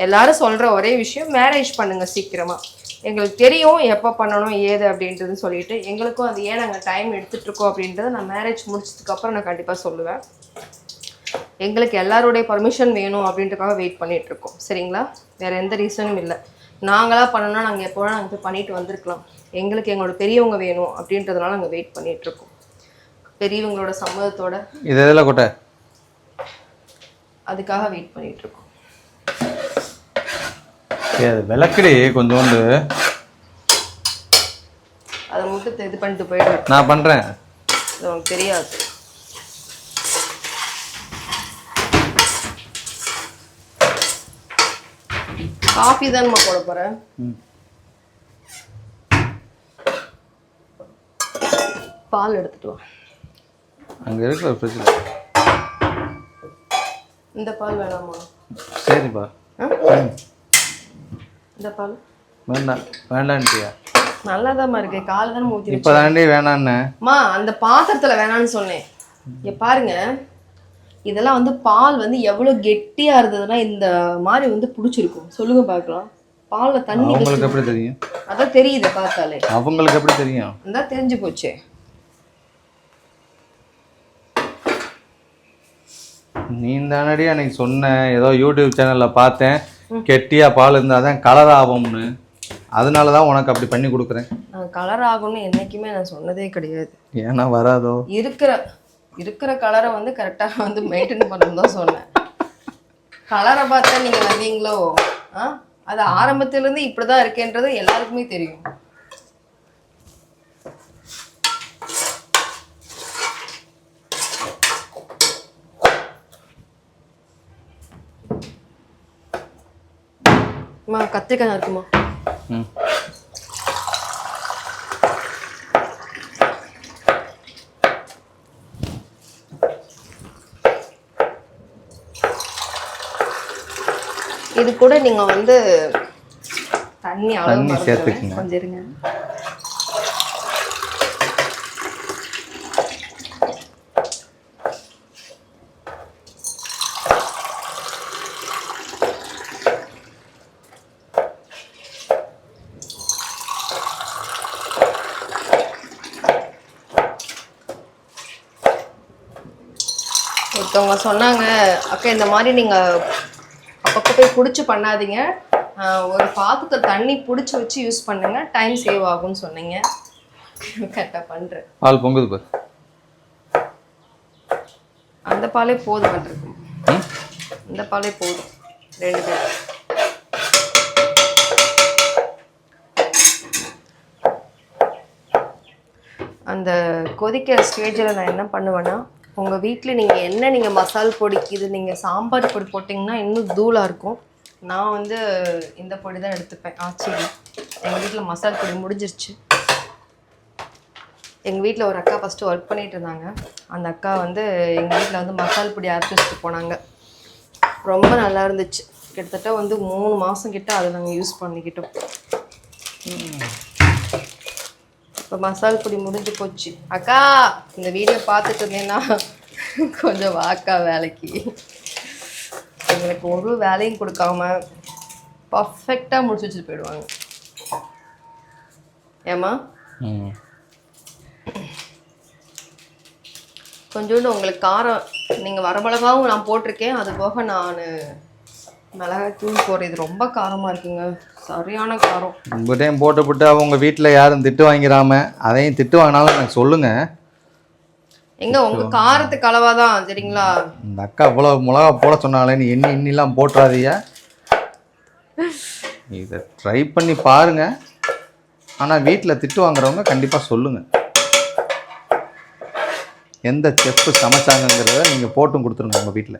எல்லாரும் சொல்கிற ஒரே விஷயம், மேரேஜ் பண்ணுங்கள் சீக்கிரமாக. எங்களுக்கு தெரியும் எப்போ பண்ணணும் ஏது அப்படின்றது சொல்லிட்டு, எங்களுக்கும் அது ஏன் நாங்கள் டைம் எடுத்துகிட்ருக்கோம் அப்படின்றத நான் மேரேஜ் முடிச்சதுக்கப்புறம் நான் கண்டிப்பாக சொல்லுவேன். எங்களுக்கு எல்லாருடைய பர்மிஷன் வேணும் அப்படின்றதுக்காக வெயிட் பண்ணிகிட்ருக்கோம், சரிங்களா? வேறு எந்த ரீசனும் இல்லை. நாங்களாக பண்ணோன்னா நாங்கள் எப்போனா நாங்கள் போய் பண்ணிட்டு வந்திருக்கலாம். எங்களுக்கு எங்களோட பெரியவங்க வேணும் அப்படின்றதுனால நாங்கள் வெயிட் பண்ணிகிட்ருக்கோம். பெரியவங்களோட சம்மதத்தோட இதெல்லாம் கொட்ட அதுக்காக வெயிட் பண்ணிகிட்ருக்கோம். விளக்கடி கொஞ்சோண்டு அதை மட்டும் இது பண்ணிட்டு போயிடுறேன். நான் பண்ணுறேன், அது உனக்கு தெரியாது. காஃபி தான்மா போட போகிறேன். பால் எடுத்துட்டு வா. அங்கே இருக்கிற ஃப்ரிட்ஜில். இந்த பால் வேணாமா? சரிப்பா. இந்த பால் வேண்டாம். வேண்டான்ட்டியா? நல்லாதாம்மா இருக்கு. காலை தானே ஊற்றி இப்போ தாண்டி வேணான்னு அந்த பாத்திரத்தில் வேணான்னு சொன்னேன். இங்கே பாருங்க, இதெல்லாம் வந்து பால் வந்து எவ்வளோ கெட்டியாக இருந்ததுன்னா இந்த மாதிரி வந்து பிடிச்சிருக்கும். சொல்லுங்க பார்க்கலாம். பாலில் தண்ணி அவங்களுக்கு எப்படி தெரியும்? அதான் தெரியுது பார்த்தாலே. அவங்களுக்கு எப்படி தெரியும்? அதான் தெரிஞ்சு போச்சே. நீ தானடி அன்னைக்கு சொன்ன, ஏதோ யூடியூப் சேனலில் பார்த்தேன், கெட்டியாக பால் இருந்தால் தான் கலர் ஆகும்னு. அதனால தான் உனக்கு அப்படி பண்ணி கொடுக்குறேன். கலர் ஆகும்னு என்றைக்குமே நான் சொன்னதே கிடையாது. ஏன்னா வராதோ? இருக்கிற கலரை வந்து கரெக்டாக வந்து மெயின்டைன் பண்ணணும் தான் சொன்னேன். கலரை பார்த்தா நீங்கள் வந்தீங்களோ? அது ஆரம்பத்துலேருந்து இப்படி தான் இருக்கேன்றது எல்லாருக்குமே தெரியும். கத்திரிக்காய் இருக்குமா? இது கூட நீங்க வந்து தண்ணி சேர்த்துக்கங்க. கொஞ்சம் இருங்க. ஒருத்தவங்க சொன்னாங்க, அக்கா இந்த மாதிரி நீங்கள் அப்பப்போ போய் பிடிச்சி பண்ணாதீங்க, ஒரு பாத்திரத்தை தண்ணி பிடிச்சி வச்சு யூஸ் பண்ணுங்க, டைம் சேவ் ஆகும்னு சொன்னீங்க. கரெக்டாக பண்ணுறேன். பால் பொங்குது பாரு. அந்த பாலே போதும் பண்ணிருக்கும். இந்த பாலே போதும் 2 பேர். அந்த கொதிக்கிற ஸ்டேஜில் நான் என்ன பண்ணுவேன்னா, உங்கள் வீட்டில் நீங்கள் மசால் பொடிக்கு இது நீங்கள் சாம்பார் பொடி போட்டிங்கன்னா இன்னும் தூளாக இருக்கும். நான் வந்து இந்த பொடி தான் எடுத்துப்பேன். ஆச்சரி, எங்கள் வீட்டில் மசால் பொடி முடிஞ்சிருச்சு. எங்கள் வீட்டில் ஒரு அக்கா ஃபஸ்ட்டு ஒர்க் பண்ணிகிட்டு இருந்தாங்க. அந்த அக்கா வந்து எங்கள் வீட்டில் வந்து மசால் பொடி அரைச்சி வச்சுட்டு போனாங்க. ரொம்ப நல்லா இருந்துச்சு. கிட்டத்தட்ட வந்து 3 மாதம் கிட்ட அதை நாங்கள் யூஸ் பண்ணிக்கிட்டோம். இப்போ மசால் பொடி முடிஞ்சு போச்சு. அக்கா இந்த வீடியோ பார்த்துட்டு இருந்தேன்னா கொஞ்சம் வாக்கா வேலைக்கு. எங்களுக்கு ஒரு வேலையும் கொடுக்காம பர்ஃபெக்டாக முடிச்சு வச்சுட்டு போயிடுவாங்க. ஏம்மா கொஞ்சோண்டு உங்களுக்கு காரம், நீங்கள் வரமிளகாவும் நான் போட்டிருக்கேன், அது போக நான் மிளகாய் தூள் போடுறது ரொம்ப காரமாக இருக்குங்க, சரியான காரம். ரொம்ப டைம் போட்டு அவங்க வீட்டில் யாரும் திட்டு வாங்கிறாம அதையும் திட்டு வாங்கினாலும் எனக்கு சொல்லுங்கள். எங்க உங்கள் காரத்துக்கு அளவாக தான் சரிங்களா? இந்த அக்கா இவ்வளோ மிளகா போட சொன்னாலே நீ இன்னிலாம் போட்டுறாதீங்க, இதை ட்ரை பண்ணி பாருங்கள். ஆனால் வீட்டில் திட்டு வாங்குறவங்க கண்டிப்பாக சொல்லுங்கள் எந்த செஃப்பு சமைச்சாங்கங்கிறத நீங்கள் போட்டும் கொடுத்துருங்க உங்கள் வீட்டில்.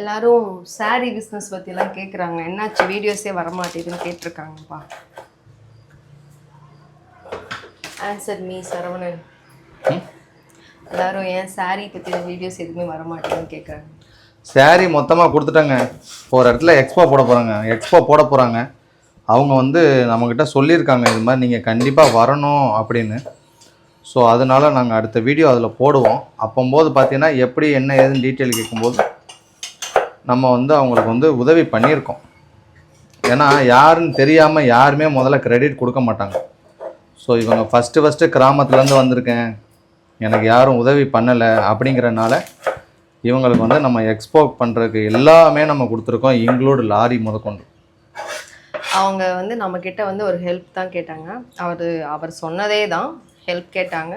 எல்லாரும் சாரீ பிஸ்னஸ் பற்றிலாம் கேட்குறாங்க, என்னாச்சு வீடியோஸே வரமாட்டேதுன்னு கேட்டிருக்காங்கப்பா. Answer me Saravanan. எல்லாரும் ஏன் சாரீ பற்றின வீடியோஸ் எதுவுமே வரமாட்டேதுன்னு கேட்குறாங்க. சாரீ மொத்தமாக கொடுத்துட்டாங்க, ஒரு இடத்துல எக்ஸ்போ போட போகிறாங்க. அவங்க வந்து நம்மக்கிட்ட சொல்லியிருக்காங்க இது மாதிரி நீங்கள் கண்டிப்பாக வரணும் அப்படின்னு. ஸோ அதனால் நாங்கள் அடுத்த வீடியோ அதில் போடுவோம். அப்போம்போது பார்த்தீங்கன்னா எப்படி என்ன ஏதுன்னு டீட்டெயில் கேட்கும்போது நம்ம வந்து அவங்களுக்கு வந்து உதவி பண்ணியிருக்கோம். ஏன்னா யாருன்னு தெரியாமல் யாருமே முதல்ல கிரெடிட் கொடுக்க மாட்டாங்க. ஸோ இவங்க ஃபஸ்ட்டு கிராமத்துலேருந்து வந்திருக்கேன், எனக்கு யாரும் உதவி பண்ணலை அப்படிங்கிறனால இவங்களுக்கு வந்து நம்ம எக்ஸ்போர்ட் பண்ணுறதுக்கு எல்லாமே நம்ம கொடுத்துருக்கோம், இன்க்ளூடு லாரி முதற்கொண்டு. அவங்க வந்து நம்மக்கிட்ட வந்து ஒரு ஹெல்ப் தான் கேட்டாங்க. அவர் சொன்னதே தான் ஹெல்ப் கேட்டாங்க.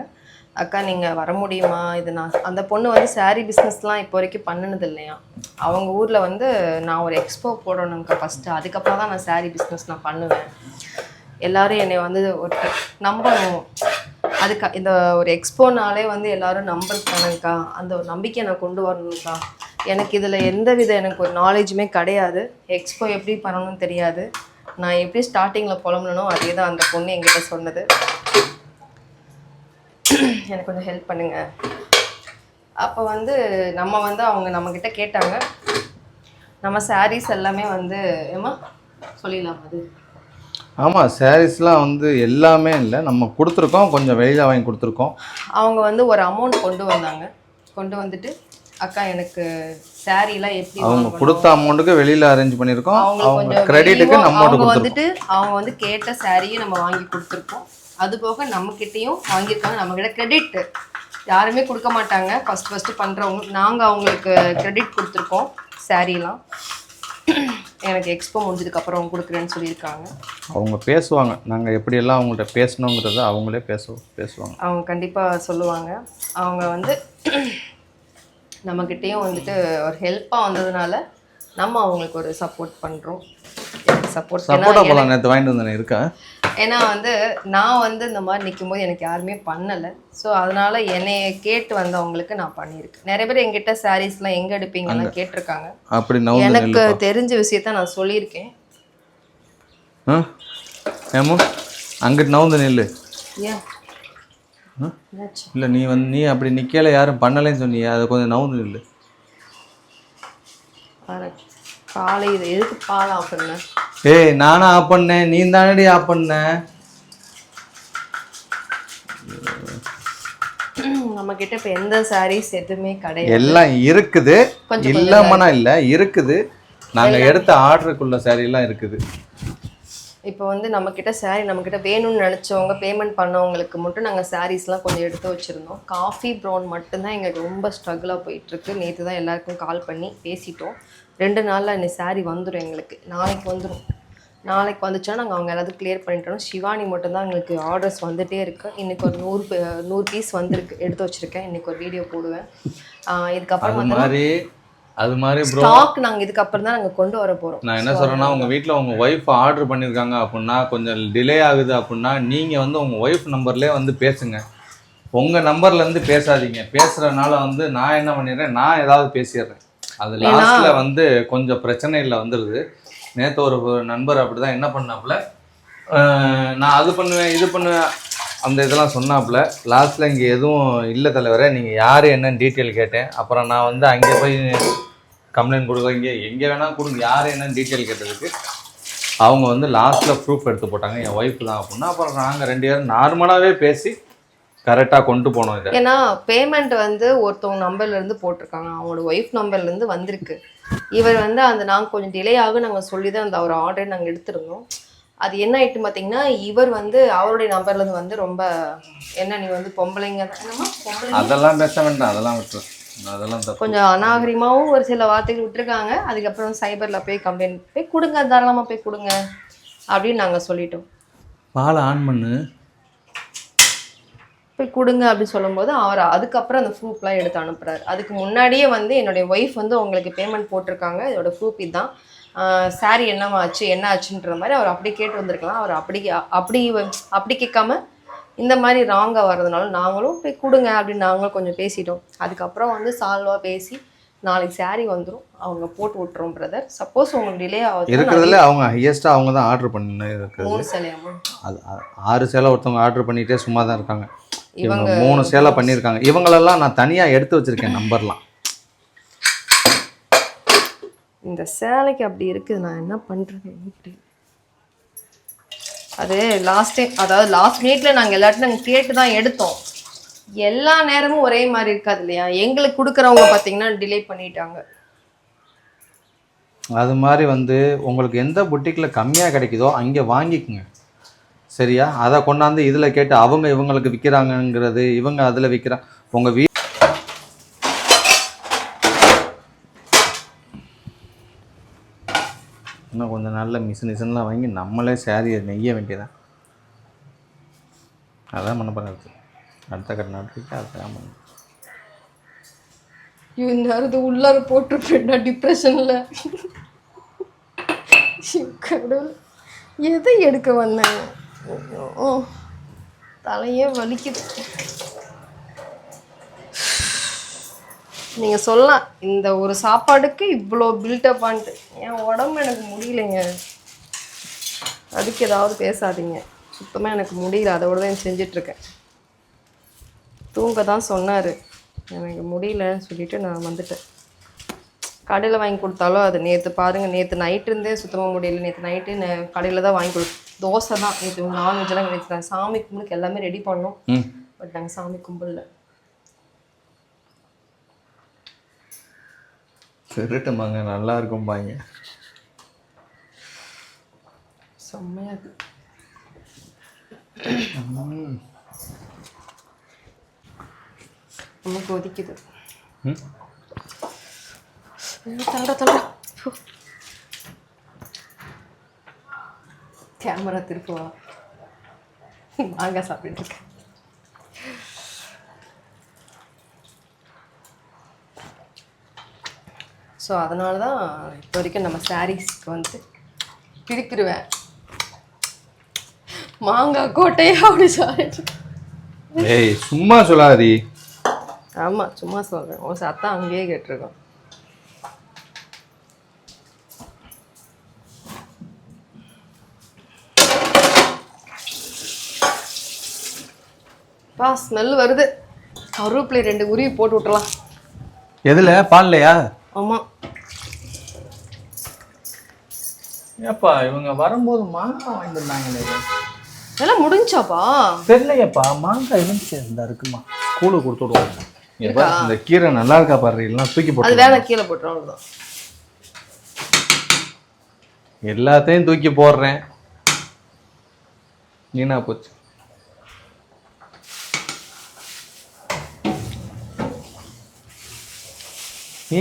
அக்கா நீங்கள் வர முடியுமா, இது நான் அந்த பொண்ணு வந்து சாரீ பிஸ்னஸ்லாம் இப்போ வரைக்கும் பண்ணினது இல்லையா. அவங்க ஊரில் வந்து நான் ஒரு எக்ஸ்போ போடணுங்க்கா ஃபஸ்ட்டு, அதுக்கப்புறம் தான் நான் சாரீ பிஸ்னஸ் நான் பண்ணுவேன், எல்லோரும் என்னை வந்து ஒரு நம்பணும், அதுக்கு இந்த ஒரு எக்ஸ்போனாலே வந்து எல்லோரும் நம்புறதுக்கானக்கா, அந்த ஒரு நம்பிக்கையை நான் கொண்டு வரணும்க்கா. எனக்கு இதில் எனக்கு ஒரு நாலேஜுமே கிடையாது, எக்ஸ்போ எப்படி பண்ணணும்னு தெரியாது, நான் எப்படி ஸ்டார்டிங்கில் புலம்புனோ அதே தான் அந்த பொண்ணு என்கிட்ட சொன்னது. எனக்கு கொஞ்சம் ஹெல்ப் பண்ணுங்க. அப்போ வந்து அவங்க நம்மக்கிட்ட கேட்டாங்க. நம்ம சாரீஸ் எல்லாமே வந்து ஏமா சொல்லிடலாம் அது. ஆமாம், சாரீஸ்லாம் வந்து எல்லாமே இல்லை, நம்ம கொடுத்துருக்கோம், கொஞ்சம் வெளியில் வாங்கி கொடுத்துருக்கோம். அவங்க வந்து ஒரு அமௌண்ட் கொண்டு வந்துட்டு அக்கா எனக்கு சாரீலாம் எப்படி அவங்க கொடுத்த அமௌண்ட்டுக்கு வெளியில் அரேஞ்ச் பண்ணியிருக்கோம், அவங்க கிரெடிட்டுக்கு நம்ம அவங்க வந்து கேட்ட சாரியை நம்ம வாங்கி கொடுத்துருக்கோம். அது போக நம்மக்கிட்டேயும் வாங்கியிருக்காங்க, நம்மக்கிட்ட கிரெடிட் யாருமே கொடுக்க மாட்டாங்க, ஃபஸ்ட்டு பண்ணுறவங்க நாங்கள் அவங்களுக்கு கிரெடிட் கொடுத்துருக்கோம். சாரீலாம் எனக்கு எக்ஸ்போ முடிஞ்சதுக்கப்புறம் கொடுக்குறேன்னு சொல்லியிருக்காங்க. அவங்க பேசுவாங்க, நாங்கள் எப்படியெல்லாம் அவங்கள்ட்ட பேசணுங்கிறத அவங்களே பேசுவாங்க. அவங்க கண்டிப்பாக சொல்லுவாங்க. அவங்க வந்து நம்மக்கிட்டேயும் வந்துட்டு ஒரு ஹெல்ப்பாக வந்ததுனால நம்ம அவங்களுக்கு ஒரு சப்போர்ட் பண்ணுறோம். சப்போர்ட்டாக போகலாம், நேற்று வாங்கிட்டு வந்தேன் இருக்கா. ஏன்னா வந்து நான் வந்து இந்த மாதிரி நிற்கும்போது எனக்கு யாருமே பண்ணலை, ஸோ அதனால் என்னைய கேட்டு வந்தவங்களுக்கு நான் பண்ணியிருக்கேன். நிறைய பேர் எங்கிட்ட சாரீஸ்லாம் எங்கே எடுப்பீங்கன்னு கேட்டிருக்காங்க. அப்படி எனக்கு தெரிஞ்ச விஷயத்த நான் சொல்லியிருக்கேன். ஏமோ அங்கிட்டு நவுந்து நெல் ஏன் இல்லை, நீ அப்படி நிற்கல, யாரும் பண்ணலைன்னு சொன்னியே, அதை கொஞ்சம் நவுந்து நெல். பாலை இதை எதுக்கு பால் ஆஃப் பண்ண? ஏய் நானா ஆஃப் பண்ணேன், நீ தானடி ஆஃப் பண்ண. நம்ம கிட்ட இப்போ எந்த சாரீஸ் எதுவுமே கிடையாது, எல்லாம் இருக்குது, இல்லாமனா இல்லை இருக்குது. நாங்கள் எடுத்த ஆர்டருக்குள்ள சாரீலாம் இருக்குது. இப்போ வந்து நம்மக்கிட்ட சாரீ நம்மக்கிட்ட வேணும்னு நினச்சவங்க பேமெண்ட் பண்ணவங்களுக்கு மட்டும் நாங்கள் சாரீஸ்லாம் கொஞ்சம் எடுத்து வச்சுருந்தோம். காஃபி ப்ரௌன் மட்டும்தான் எங்களுக்கு ரொம்ப ஸ்ட்ரகிளாக போயிட்டுருக்கு. நேற்று தான் எல்லாருக்கும் கால் பண்ணி பேசிட்டோம். 2 நாளில் இன்னைக்கு சாரீ வந்துடும், எங்களுக்கு நாளைக்கு வந்துடும். நாளைக்கு வந்துச்சுன்னா நாங்கள் அவங்க எல்லாத்துக்கும் கிளியர் பண்ணிட்டோம். சிவானி மட்டும்தான் எங்களுக்கு ஆர்டர்ஸ் வந்துகிட்டே இருக்குது. இன்றைக்கி ஒரு 100 பீஸ் வந்திருக்கு, எடுத்து வச்சுருக்கேன். இன்றைக்கி ஒரு வீடியோ போடுவேன். இதுக்கப்புறம் வந்து அது மாதிரி ஸ்டாக் நாங்கள் இதுக்கப்புறம் தான் நாங்கள் கொண்டு வர போகிறோம். நான் என்ன சொல்கிறேன்னா, உங்கள் வீட்டில் உங்கள் ஒய்ஃப் ஆர்டர் பண்ணியிருக்காங்க அப்படின்னா, கொஞ்சம் டிலே ஆகுது அப்படின்னா, நீங்கள் வந்து உங்கள் ஒய்ஃப் நம்பர்லேயே வந்து பேசுங்க. உங்கள் நம்பர்லேருந்து பேசாதீங்க. பேசுகிறதுனால வந்து நான் என்ன பண்ணிடுறேன், நான் ஏதாவது பேசிடுறேன். அது லாஸ்ட்டில் வந்து கொஞ்சம் பிரச்சனையில் வந்துடுது. நேற்று ஒரு நண்பர் அப்படி தான் என்ன பண்ணாப்புல, நான் அது பண்ணுவேன் இது பண்ணுவேன் அந்த இதெல்லாம் சொன்னாப்புல. லாஸ்ட்டில் இங்கே எதுவும் இல்லை தலைவரே, நீங்கள் யார் என்னன்னு டீட்டெயில் கேட்டேன். அப்புறம் நான் வந்து அங்கே போய் கம்ப்ளைண்ட் கொடுக்க, எங்கே வேணால் கொடுங்க, யார் என்னன்னு டீட்டெயில் கேட்டதுக்கு அவங்க வந்து லாஸ்ட்டில் ப்ரூஃப் எடுத்து போட்டாங்க, என் ஒய்ஃப் தான் அப்படின்னா. அப்புறம் நாங்கள் 2 பேரும் நார்மலாகவே பேசி கரெக்டாக கொண்டு போனோம் இதை. ஏன்னா பேமெண்ட் வந்து ஒருத்தவங்க நம்பர்ல இருந்து போட்டிருக்காங்க, அவங்களோட ஒய்ஃப் நம்பர்ல இருந்து வந்திருக்கு. இவர் வந்து அந்த நாங்கள் கொஞ்சம் டிலே ஆகும் நாங்கள் சொல்லி தான் அந்த ஒரு ஆர்டர் நாங்கள் எடுத்திருந்தோம். அது என்ன ஆயிட்டு பார்த்தீங்கன்னா, இவர் வந்து அவருடைய நம்பர்ல இருந்து வந்து ரொம்ப என்ன நீ வந்து பொம்பளைங்க என்னமா பொம்பளைங்க அதெல்லாம் பேச வேண்டாம், அதெல்லாம் விட்டுரு, அதெல்லாம் தப்பு. கொஞ்சம் அநாகரிகமாகவும் ஒரு சில வார்த்தைகள் விட்டுருக்காங்க. அதுக்கப்புறம் சைபரில் போய் கம்ப்ளைண்ட் போய் கொடுங்க, தாராளமாக போய் கொடுங்க அப்படின்னு நாங்கள் சொல்லிட்டோம். பால் ஆன் பண்ணு, போய் கொடுங்க அப்படின்னு சொல்லும்போது அவர் அதுக்கப்புறம் அந்த ப்ரூஃப்லாம் எடுத்து அனுப்புகிறாரு. அதுக்கு முன்னாடியே வந்து என்னுடைய ஒய்ஃப் வந்து உங்களுக்கு பேமெண்ட் போட்டிருக்காங்க, இதோட ப்ரூஃப் இதுதான், சாரி என்னமாச்சு என்ன ஆச்சுன்ற மாதிரி அவர் அப்படி கேட்டு வந்திருக்கலாம். அவர் அப்படி கேட்காம இந்த மாதிரி ராங்காக வர்றதுனால நாங்களும் போய் கொடுங்க அப்படின்னு நாங்களும் கொஞ்சம் பேசிட்டோம். அதுக்கப்புறம் வந்து சால்வாக பேசி நாளைக்கு சாரி வந்துடும், அவங்க போட்டு விட்டுறோம் பிரதர். சப்போஸ் உங்களுக்கு டிலே ஆகுது இருக்கிறதுல அவங்க ஹையஸ்ட்டாக அவங்க தான் ஆர்டர் பண்ணி இருக்குது. 3 சேலையாமா? அது 6 சேலை ஒருத்தவங்க ஆர்டர் பண்ணிகிட்டே சும்மா தான் இருக்காங்க. இவங்க 3 சேலை பண்ணியிருக்காங்க. இவங்களெல்லாம் நான் தனியாக எடுத்து வச்சுருக்கேன் நம்பர்லாம். இந்த சேலைக்கு அப்படி இருக்குது, நான் என்ன பண்ணுறது. அது லாஸ்ட் டைம், அதாவது லாஸ்ட் மினிட்ல நாங்கள் எல்லாத்தையும் நாங்கள் கேட்டு தான் எடுத்தோம். எல்லா நேரமும் ஒரே மாதிரி இருக்காது இல்லையா, எங்களுக்கு கொடுக்குறவங்க பார்த்தீங்கன்னா டிலே பண்ணிட்டாங்க. அது மாதிரி வந்து உங்களுக்கு எந்த புட்டிக்கில் கம்மியாக கிடைக்குதோ அங்கே வாங்கிக்குங்க, சரியா? அதை கொண்டாந்து இதில் கேட்டு அவங்க இவங்களுக்கு விற்கிறாங்கங்கிறது, இவங்க அதில் விற்கிறாங்க. உங்கள் இன்னும் கொஞ்சம் நல்ல மிஷின்லாம் வாங்கி நம்மளே சேரீயை நெய்ய வேண்டியதான். அதான் பண்ண பண்ணுறது அடுத்த கட்ட நாட்டுக்கு அதுதான் பண்ண. இவன் உள்ளார போட்டுருப்பேன்டா டிப்ரெஷனில். கடவுள், எதை எடுக்க வந்தேன், தலையே வலிக்குது. நீங்கள் சொல்லலாம் இந்த ஒரு சாப்பாடுக்கு இவ்வளோ பில்டப் ஆன்ட்டு, என் உடம்பு எனக்கு முடியலைங்க. அதுக்கு ஏதாவது பேசாதீங்க, சுத்தமாக எனக்கு முடியல, அதோட தான் செஞ்சிட்ருக்கேன். தூங்க தான் சொன்னார், எனக்கு முடியலன்னு சொல்லிவிட்டு நான் வந்துட்டேன். கடையில் வாங்கி கொடுத்தாலும் அது நேற்று பாருங்கள், நேற்று நைட்டு இருந்தே சுத்தமாக முடியல. நேற்று நைட்டு கடையில் தான் வாங்கி தோசை தான். நேற்று நான்வெஜ்லாம் கிடைச்சிட்டாங்க. சாமி கும்பிடுக்கு எல்லாமே ரெடி பண்ணோம், பட் நாங்கள் சாமி கும்பிடல. திருட்டுமாங்க நல்லா இருக்கும்பாங்க, செம்மையாக இருக்கு. நமக்கு ஒதிக்குது. கேமரா திருப்புவா, மாங்காய் சாப்பிட்டு இருக்கேன். ஸோ அதனால தான் இப்போ வரைக்கும் நம்ம சாரீஸ்க்கு வந்து பிரிப்பிடுவேன். மாங்காய் கோட்டையா அப்படி சொல்லிட்டு. ஏய் சும்மா சொல்லாதி. ஆமாம் சும்மா சொல்கிறேன், உன் சத்தம் அங்கேயே கேட்டிருக்கோம். பா ஸ்மெல் வருது. கருவேப்பிலை 2 உருவி போட்டு விட்டுலாம். எதில்? பால்லையா? ஆமாம். ஏப்பா இவங்க வரும்போது மாங்காய் வாங்கிட்டு இருந்தாங்களே, எல்லாம் முடிஞ்சாப்பா? தெரியலையப்பா, மாங்காய் இருந்துச்சு, இந்த இருக்குமா, ஸ்கூலுக்கு கொடுத்து விடுவாங்க. இந்த கீரை நல்லா இருக்கா பாரு, இல்லைன்னா தூக்கி போட்டு. அது வேலை கீழே போட்டுரும், அவ்வளோதான். எல்லாத்தையும் தூக்கி போடுறேன், நீனா போச்சு.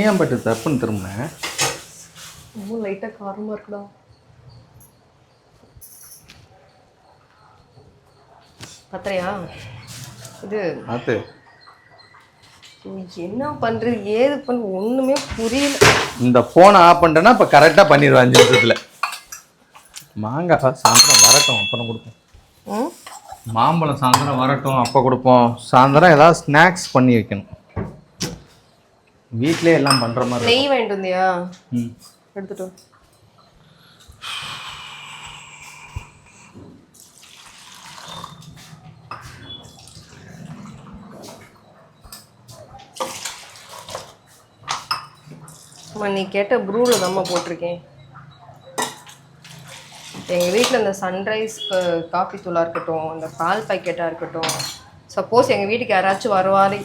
ஏன் பட்டு தப்புன்னு திரும்பினேன். ரொம்ப லைட்டாக காரமாக இருக்குடா. பத்திரையா இது ஆத்து என்ன பண்ணுறது ஏது பண்ண ஒன்றுமே புரியல. இந்த ஃபோனை ஆஃப் பண்ணிட்டேன்னா இப்போ கரெக்டாக பண்ணிடுவேன் 5 நிமிஷத்தில். மாங்காய் சாயந்தரம் வரட்டும் அப்புறம் கொடுப்போம். மாம்பழம் சாயந்தரம் வரட்டும் அப்போ கொடுப்போம். சாயந்தரம் ஏதாவது ஸ்நாக்ஸ் பண்ணி வைக்கணும், வீட்டிலே எல்லாம் பண்ணுற மாதிரி. நெய் வாங்கிட்டு வந்தியா? எடுத்துட்டு நீ கேட்ட ப்ரூவில் தாம்மா போட்டிருக்கேன். எங்கள் வீட்டில் இந்த சன்ரைஸ் காஃபி தூளாக இருக்கட்டும், இந்த பால் பாக்கெட்டாக இருக்கட்டும், சப்போஸ் எங்கள் வீட்டுக்கு யாராச்சும் வருவாரு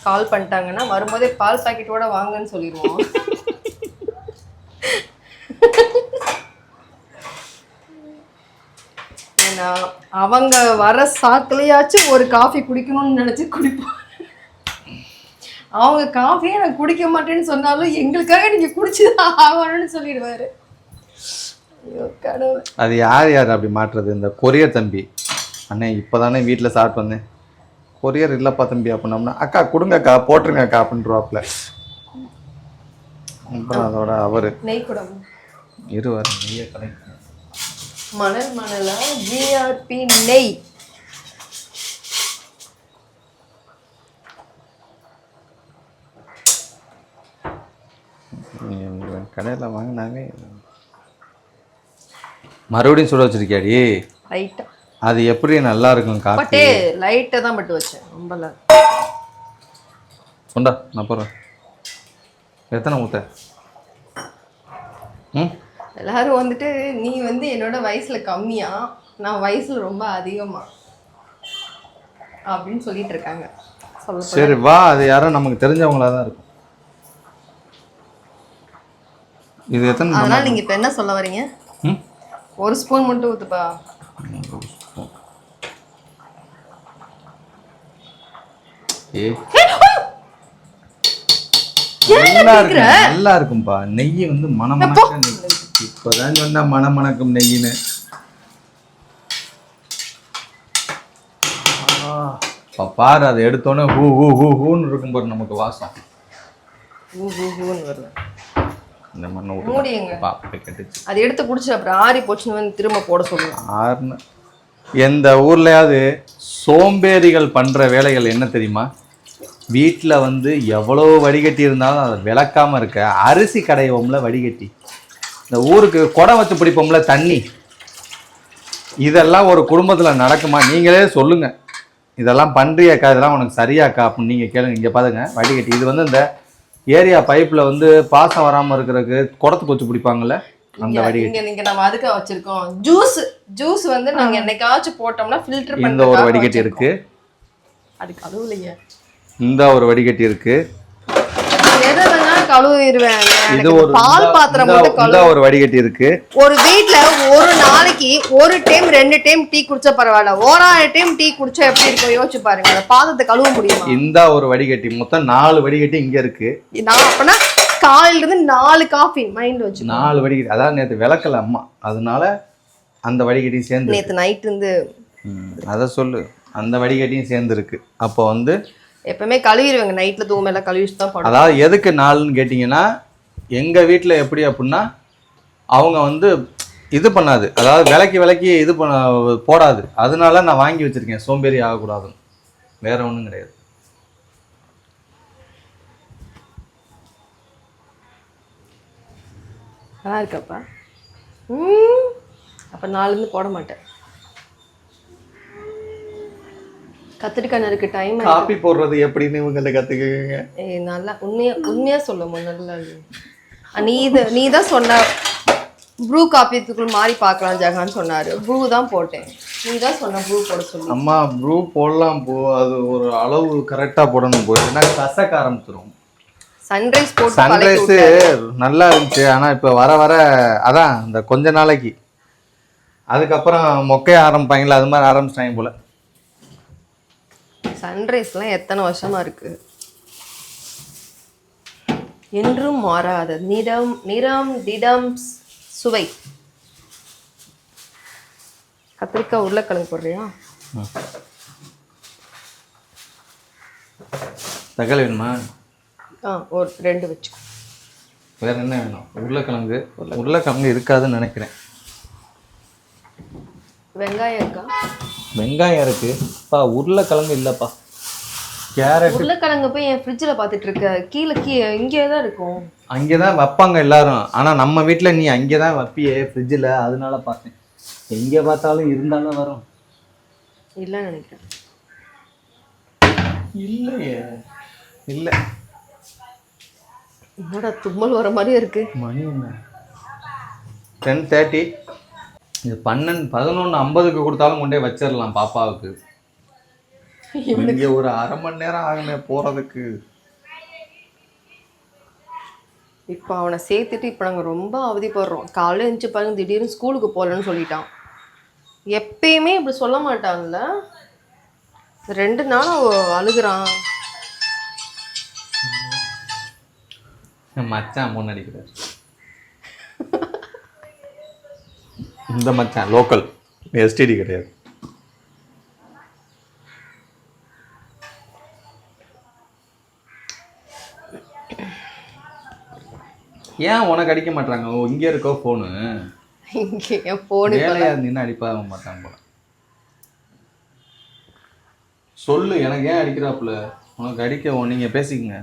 கால் பண்ணிட்டாங்கன்னா வரும்போதே பால் பாக்கெட்டோட வாங்கன்னு சொல்லிடுவோம். ஏன்னா அவங்க வர சாக்கிலையாச்சும் ஒரு காஃபி குடிக்கணும்னு நினச்சி குடிப்போம். அவங்க காஃபியே நான் குடிக்க மாட்டேன்னு சொன்னாலும் எங்களுக்காக நீங்கள் குடிச்சுதான் ஆகணும்னு சொல்லிடுவாரு. ஐயோ கடவுள். அது யார் அப்படி மாட்டுறது? இந்த கொரியர் தம்பி, அண்ணே இப்போ தானே வீட்டில் சாப்பிட்டு வந்தேன், கொரியர் இல்லைப்பா தம்பி அப்படின்னோம்னா அக்கா கொடுங்கக்கா போட்டுருங்க அக்கா அப்படின்றவாப்புல. அப்புறம் அதோட அவர் நெய் குடம் இருவார் நெய்யை கலெக்ட் மணல் மணலா ஜிஆர்பி நெய். கடையில் வாங்கினாங்க. மறுபடியும் சுட வச்சிருக்கியாடி? லைட்டா. அது எப்படி நல்லா இருக்கும் காஃபி? பட்டே லைட்டா தான் பட்டு வச்சேன், ரொம்பல. சொண்டா நான் போறேன். எத்தனை ஊத்த? எல்லாரும் வந்துட்டு நீ வந்து என்னோட வயசுல கம்மியா, நான் வயசுல ரொம்ப அதிகமா அப்படின்னு சொல்லிட்டு இருக்காங்க. சரி வா, அது யாரோ நமக்கு தெரிஞ்சவங்களா தான் இருக்கும். இது எத்தனை? அதனால நீங்க இப்ப என்ன சொல்ல வரீங்க? ஒரு ஸ்பூன் மட்டும் ஊத்துப்பா. நல்லா இருக்கும்பா நெய் வந்து மணமணக்க நெய். இப்பதான் சொன்னா மணமணக்கும் நெய்யின்னு. பாரு அதை எடுத்தோன்னே ஹூ ஹூ ஹூ ஹூன்னு இருக்கும் பாரு நமக்கு வாசம். இந்த மண்ணை கெட்டுச்சு. அதை எடுத்து குடிச்சு அப்புறம் ஆறி போச்சுன்னு வந்து திரும்ப போட சொல்லுவேன். எந்த ஊர்லயாவது சோம்பேறிகள் பண்ற வேலைகள் என்ன தெரியுமா? வீட்டில் வந்து எவ்வளோ வடிகட்டி இருந்தாலும் அதை விளக்காம இருக்க அரிசி கடைவோம்ல வடிகட்டி, இந்த ஊருக்கு குடம் வச்சு பிடிப்போம்ல தண்ணி, இதெல்லாம் ஒரு குடும்பத்தில் நடக்குமா? நீங்களே சொல்லுங்க. இதெல்லாம் பண்றியாக்கா, இதெல்லாம் உனக்கு சரியாக்கா அப்படின்னு நீங்கள் கேளுங்க. இங்கே பாருங்க வடிகட்டி, இது வந்து இந்த ஏரியா பைப்பில் வந்து பாசம் வராமல் இருக்கிறதுக்கு குடத்துக்கு வச்சு பிடிப்பாங்கல்ல, அந்த வடிகட்டி. நீங்க நம்ம அதுக்கு வச்சிருக்கோம். ஜூஸ் வந்து நாங்க என்னைக்காச்சும் போட்டோம்னா ஃபில்டர் பண்ணி இந்த ஒரு வடிகட்டி இருக்கு. அது கழுவுலையே. இந்த ஒரு வடிகட்டி இருக்கு. இது ஒரு பால் பாத்திரம் ஒரு வடிகட்டி இருக்கு. ஒரு வீட்ல ஒரு நாளைக்கு ஒரு டைம் 2 டைம் டீ குடிச்சா பரவாயில்ல, 1000 டைம் டீ குடிச்சா எப்படி இருக்கும் யோசிச்சு பாருங்க. அந்த பாத்திரத்தை கழுவ முடியுமா? இந்த ஒரு வடிகட்டி, மொத்தம் 4 வடிகட்டி இங்க இருக்கு. நான் அப்பனா காலையில இருந்து 4 காஃபி மைண்ட் வச்சு 4 வடிகட்டி. அதாவது நேற்று விளக்கல அம்மா, அதனால அந்த வடிகட்டியும் சேர்ந்து நேற்று நைட் இருந்து அதை சொல்லு, அந்த வடிகட்டியும் சேர்ந்து இருக்கு. அப்போ வந்து எப்பவுமே கழுவிடுவாங்க நைட்ல, தூமெல்லாம் கழுவிட்டு தான் போடுவாங்க. அதாவது எதுக்கு 4ன்னு கேட்டிங்கன்னா, எங்க வீட்டில் எப்படி அப்படின்னா அவங்க வந்து இது பண்ணாது, அதாவது விலைக்கு இது பண்ண போடாது. அதனால நான் வாங்கி வச்சிருக்கேன், சோம்பேறி ஆகக்கூடாதுன்னு. வேற ஒன்றும் கிடையாது. நல்லா இருக்கப்பா. அப்போ 4லேருந்து போட மாட்டேன். கத்திரிக்காய் நறுக்கு டைம். காப்பி போடுறது எப்படின்னு இவங்கள்ட்ட கற்றுக்குங்க. நல்லா உண்மையா சொல்லுமா? நல்லா நீ தான் சொன்ன ப்ரூ காப்பியத்துக்குள்ள மாறி பார்க்கலாம் ஜகான்னு சொன்னாரு. ப்ரூ தான் போட்டேன். நீ தான் சொன்ன ப்ரூ போட சொல்லி. அம்மா ப்ரூ போடலாம் போ, அது ஒரு அளவு கரெக்டாக போடணும் போ, ஏன்னா கசக்க ஆரம்பிச்சிடும். சன்ரைஸ் போட்டு சன்ரைஸ் நல்லா இருந்துச்சு, ஆனால் இப்போ வர வர அதான் இந்த கொஞ்ச நாளைக்கு அதுக்கப்புறம் மொக்கைய ஆரம்பிப்பாங்களா, அது மாதிரி ஆரம்பிச்சிட்டாங்க போல. சன்ரைஸ்லாம் எத்தனை வருஷமா இருக்கு, என்றும் மாறாத நிறம் திடம் சுவை. கத்திரிக்காய் உருளைக்கிழங்கு போடுறியா? தக்காளி வேணுமா? ஒரு 2 வச்சுக்கோ. வேற என்ன வேணும்? உருளைக்கிழங்கு இருக்காதுன்னு நினைக்கிறேன். வெங்காயம் இருக்கா? வெங்காயம் இருக்குப்பா, உருளைக்கிழங்கு இல்லைப்பா. கேரட். உருளைக்கிழங்கு போய் என் ஃப்ரிட்ஜில் பார்த்துட்டு இருக்க, கீழே இங்கே தான் இருக்கும். அங்கே தான் வைப்பாங்க எல்லாரும், ஆனால் நம்ம வீட்டில் நீ அங்கே தான் வைப்பியே ஃப்ரிட்ஜில், அதனால பார்த்தேன். எங்கே பார்த்தாலும் இருந்தாலும் வரும். இல்லைன்னு நினைக்கிறேன். இல்லையே, இல்லை. என்னோட தும்மல் வர மாதிரியே இருக்கு. மணி என்ன? 10:30. இது 11:50 கொடுத்தாலும் கொண்டே வச்சிடலாம் பாப்பாவுக்கு. இங்க ஒரு 1/2 மணி நேரம் ஆகுமே போறதுக்கு. இப்போ அவனை சேர்த்துட்டு இப்போ நாங்கள் ரொம்ப அவதிப்படுறோம். காலையில் எழுந்துச்சு பாருங்க, திடீர்னு ஸ்கூலுக்கு போகலன்னு சொல்லிட்டான். எப்பயுமே இப்படி சொல்ல மாட்டான்ல. 2 நாள் அழுகுறான். மச்சான் முன்னாடிக்கிறார். இந்த மச்சான் லோக்கல், எஸ்டிடி கிடையாது. ஏன் உனக்கு அடிக்க மாட்டாங்க? இங்க இருக்கோ போனு, இங்கே என் போனு வேலையா நின்று அடிப்பாக மாட்டாங்க போல. சொல்லு, எனக்கு ஏன் அடிக்கிறாப்புல? உனக்கு அடிக்க நீங்க பேசிக்கங்க.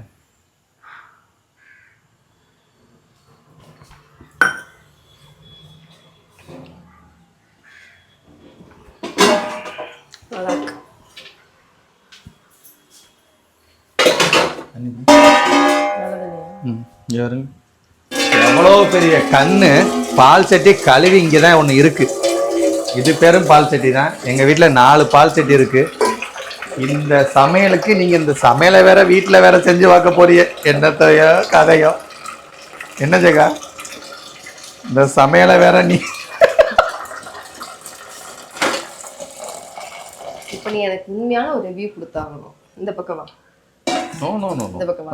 நல்லா இருக்கு. யாருங்க எவ்வளோ பெரிய கண்ணு! பால் சட்டி கழுவி இங்கே தான் ஒன்று இருக்கு. இது பேரும் பால் சட்டி தான். எங்கள் வீட்டில் 4 பால் சட்டி இருக்கு. இந்த சமையலுக்கு நீங்கள் இந்த சமையலை வேற வீட்டில் வேற செஞ்சு பார்க்க போறிய, என்னத்தையோ கதையோ. என்ன ஜெகா, இந்த சமையலை வேற நீ இப்போ நீ எனக்கு உண்மையான ஒரு ரிவ்யூ கொடுத்தாகணும். இந்த பக்கம் வா. நோ நோ நோ இந்த பக்கம் வா.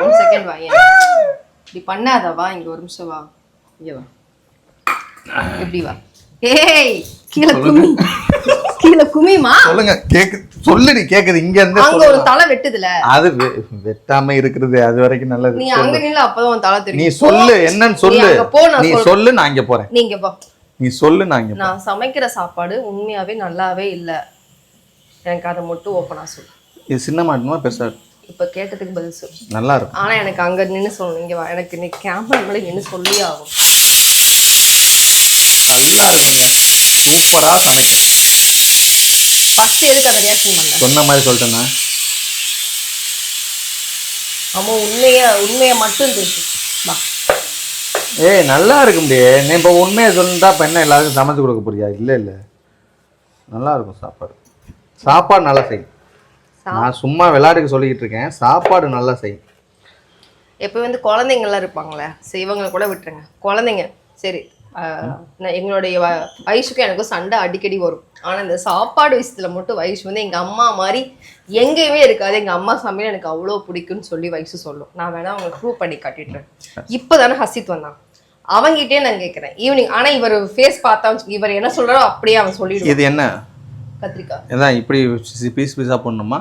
1 செகண்ட் வா. ஏன் இப்படி பண்ணாத? வா இங்க, ஒரு நிமிஷம் வா. இங்க வா. எப்படி வா? ஏய், கீழே குமி. கீழே குமிமா. சொல்லுங்க, கேக்கு. சொல்லுடி, கேக்குது. இங்க இருந்து அங்க ஒரு தலை வெட்டுதுல, அது வெட்டாம இருக்கிறது அது வரைக்கும் நல்லது. நீ அங்க நில்ல, அப்பதான் உன் தலை தெரியும். நீ சொல்லு, என்னன்னு சொல்லு. நீ சொல்லு, நான் இங்க போறேன். நீங்க போ. நீ சொல்லு, நான் இங்க. நான் சமைக்கிற சாப்பாடு உண்மையாவே நல்லாவே இல்ல. எனக்கு அதை மட்டும் ஓப்பனா சொல்லு. இது சின்ன மாட்டுமா பெருசா? இப்ப கேட்டதுக்கு பதில் சொல்லு. நல்லா இருக்கும். ஆனா எனக்கு அங்க நின்னு சொல்லணும். இங்க வா. எனக்கு நீ கேமரா மேல நின்னு சொல்லி ஆகும். நல்லா இருக்குங்க. சூப்பரா சமைக்கும். ஃபர்ஸ்ட் எதுக்கு அந்த ரியாக்ஷன் பண்ணல? சொன்ன மாதிரி சொல்லிட்டேன்னா ஆமா, உண்மையை மட்டும் பேசு. வா. ஏய், நல்லா இருக்கு முடியே. நீ இப்போ உண்மையை சொல்லிட்டா இப்போ என்ன எல்லாருக்கும் சமைச்சு கொடுக்க போறியா? இல்லை இல்லை, நல்லா இருக்கும் சாப்பாடு. சாப்பாடு நல்லா செய்யும். நான் சும்மா விளையாட்டுக்கு சொல்லிக்கிட்டு இருக்கேன். சாப்பாடு நல்லா செய்யும். எப்போ வந்து குழந்தைங்கள்லாம் இருப்பாங்களே, இவங்களை கூட விட்டுருங்க. குழந்தைங்க சரி, எங்களுடைய வயசுக்கும் எனக்கும் சண்டை அடிக்கடி வரும். ஆனால் இந்த சாப்பாடு விஷயத்துல மட்டும் வயசு வந்து எங்கள் அம்மா மாதிரி எங்கேயுமே இருக்காது. எங்கள் அம்மா சமையல் எனக்கு அவ்வளோ பிடிக்கும்னு சொல்லி வயசு சொல்லும். நான் வேணா அவங்களை ப்ரூவ் பண்ணி காட்டிடுறேன். இப்போ தானே ஹசித் வந்தான், அவங்கிட்டே நான் கேட்குறேன் ஈவினிங். ஆனால் இவர் ஃபேஸ் பார்த்தா இவர் என்ன சொல்கிறாரோ அப்படியே அவன் சொல்லிடுவான். இது என்ன கத்திரிக்காய்? இதான் இப்படி பீஸ் பீஸாக போடணுமா?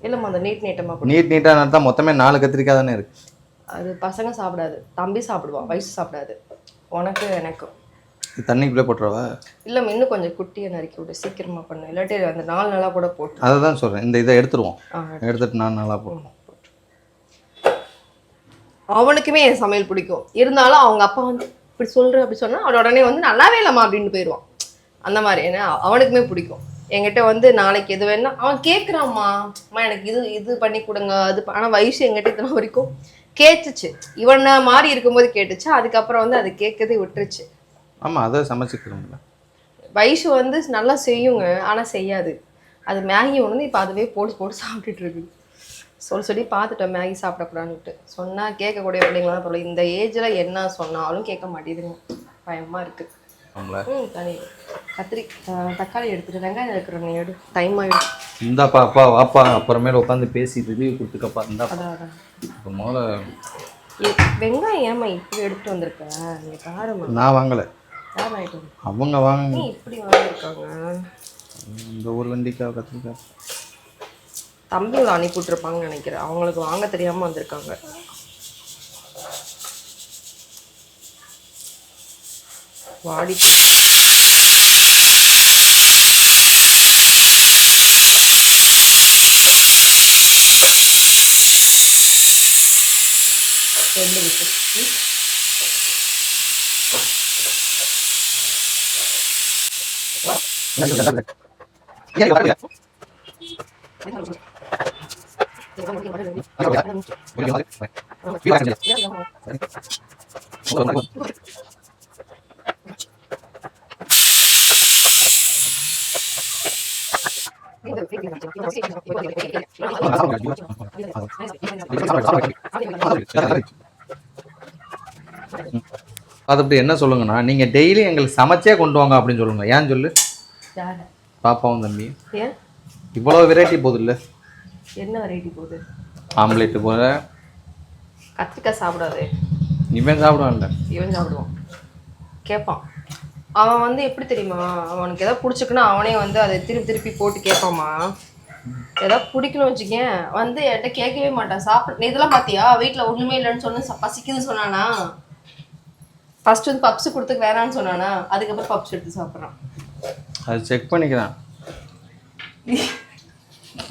இல்லைம்மா, அந்த நீட்டமாக நீட்டாக நடத்தா மொத்தமே 4 கத்திரிக்காய் தானே இருக்கு. அது பசங்க சாப்பிடாது, தம்பி சாப்பிடுவான், வயசு சாப்பிடாது. உனக்கு எனக்கும் தண்ணிக்குள்ளே போட்டுருவா? இல்லை, இன்னும் கொஞ்சம் குட்டியை நறுக்கி விட்டு சீக்கிரமா பண்ணு. இல்லாட்டி அந்த 4 நாளாக கூட போட்டு. அதை தான் சொல்கிறேன். இந்த இதை எடுத்துருவோம். எடுத்துட்டு 4 நாளாக போடுவோம். அவனுக்குமே என் சமையல் பிடிக்கும். இருந்தாலும் அவங்க அப்பா வந்து இப்படி சொல்ற அப்படி சொன்னா அவட உடனே வந்து நல்லாவே இல்லைம்மா அப்படின்னு போயிடுவான். அந்த மாதிரி ஏன்னா அவனுக்குமே பிடிக்கும். என்கிட்ட வந்து நாளைக்கு எது வேணா அவன் கேட்குறாம்மா, அம்மா எனக்கு இது பண்ணி கொடுங்க அது. ஆனால் வயசு எங்கிட்ட இத்தனை வரைக்கும் கேட்டுச்சு. இவனை மாதிரி இருக்கும்போது கேட்டுச்சு. அதுக்கப்புறம் வந்து அது கேட்கறதே விட்டுருச்சு. ஆமாம், அதை சமைச்சுக்கிறோம்ல. வயசு வந்து நல்லா செய்யுங்க, ஆனால் செய்யாது. அது மேகி ஒன்று இப்போ அதுவே போட்டு சாப்பிட்டுட்டு இருக்கு. சொல்லி பார்த்துட்டேன் மேகி சாப்பிடக்கூடாதுன்ட்டு. சொன்னால் கேட்கக்கூடிய பிள்ளைங்களாம் சொல்ல. இந்த ஏஜில் என்ன சொன்னாலும் கேட்க மாட்டேதுங்க. பயமாக இருக்குது. தனி தக்காளி எடுத்துட்டு வெங்காயம் எடுக்கிற நீ எடு, டைம் ஆகிடும். இந்தாப்பா அப்பா வாப்பா, அப்புறமேல உட்காந்து பேசி ரிவ்யூ கொடுத்துக்கப்பா. இந்தா அதான் இப்போ முதல்ல வெங்காயம் ஏமா இப்படி எடுத்துட்டு வந்திருக்கேன்? நீ பாருமா. நான் வாங்கலை, யார் வாங்கிட்டு வந்து? அவங்க வாங்க. இப்படி வாங்கியிருக்காங்க. இந்த ஊர் வெண்டிக்காய் கத்திரிக்காய் தம்பிகளை அனுப்பிவிட்ருப்பாங்கன்னு நினைக்கிறேன். அவங்களுக்கு வாங்க தெரியாமல் வந்திருக்காங்க. வாடி ரெண்டு விஷயம். அது அப்படி என்ன சொல்லுங்கண்ணா, நீங்கள் டெய்லி எங்களுக்கு சமைச்சே கொண்டு வாங்க அப்படின்னு சொல்லுங்க. ஏன் சொல்லு? யார்? பாப்பாவும் தம்பி. ஏன் இவ்வளோ வெரைட்டி போகுது இல்லை? என்ன வெரைட்டி போகுது? ஆம்லேட்டு போல. கத்திரிக்காய் சாப்பிடாது. இவன் சாப்பிடுவான்ல. இவன் சாப்பிடுவான், கேட்பான். அவன் வந்து எப்படி தெரியுமா, அவனுக்கு எதாவது பிடிச்சிக்குன்னா அவனே வந்து அதை திருப்பி திருப்பி போட்டு கேட்பாமா. ஏதாவது பிடிக்கணும்னு வச்சுக்கேன் வந்து என்கிட்ட கேட்கவே மாட்டான். நீ இதெல்லாம் பார்த்தியா வீட்டில் ஒன்றுமே இல்லைன்னு சொன்ன பசிக்குதுன்னு சொன்னானா. ஃபர்ஸ்ட் வந்து பப்ஸ் கொடுத்து வேணான்னு சொன்னானா, அதுக்கப்புறம் பப்ஸ் எடுத்து சாப்பிட்றான். அது செக் பண்ணிக்கிறான்.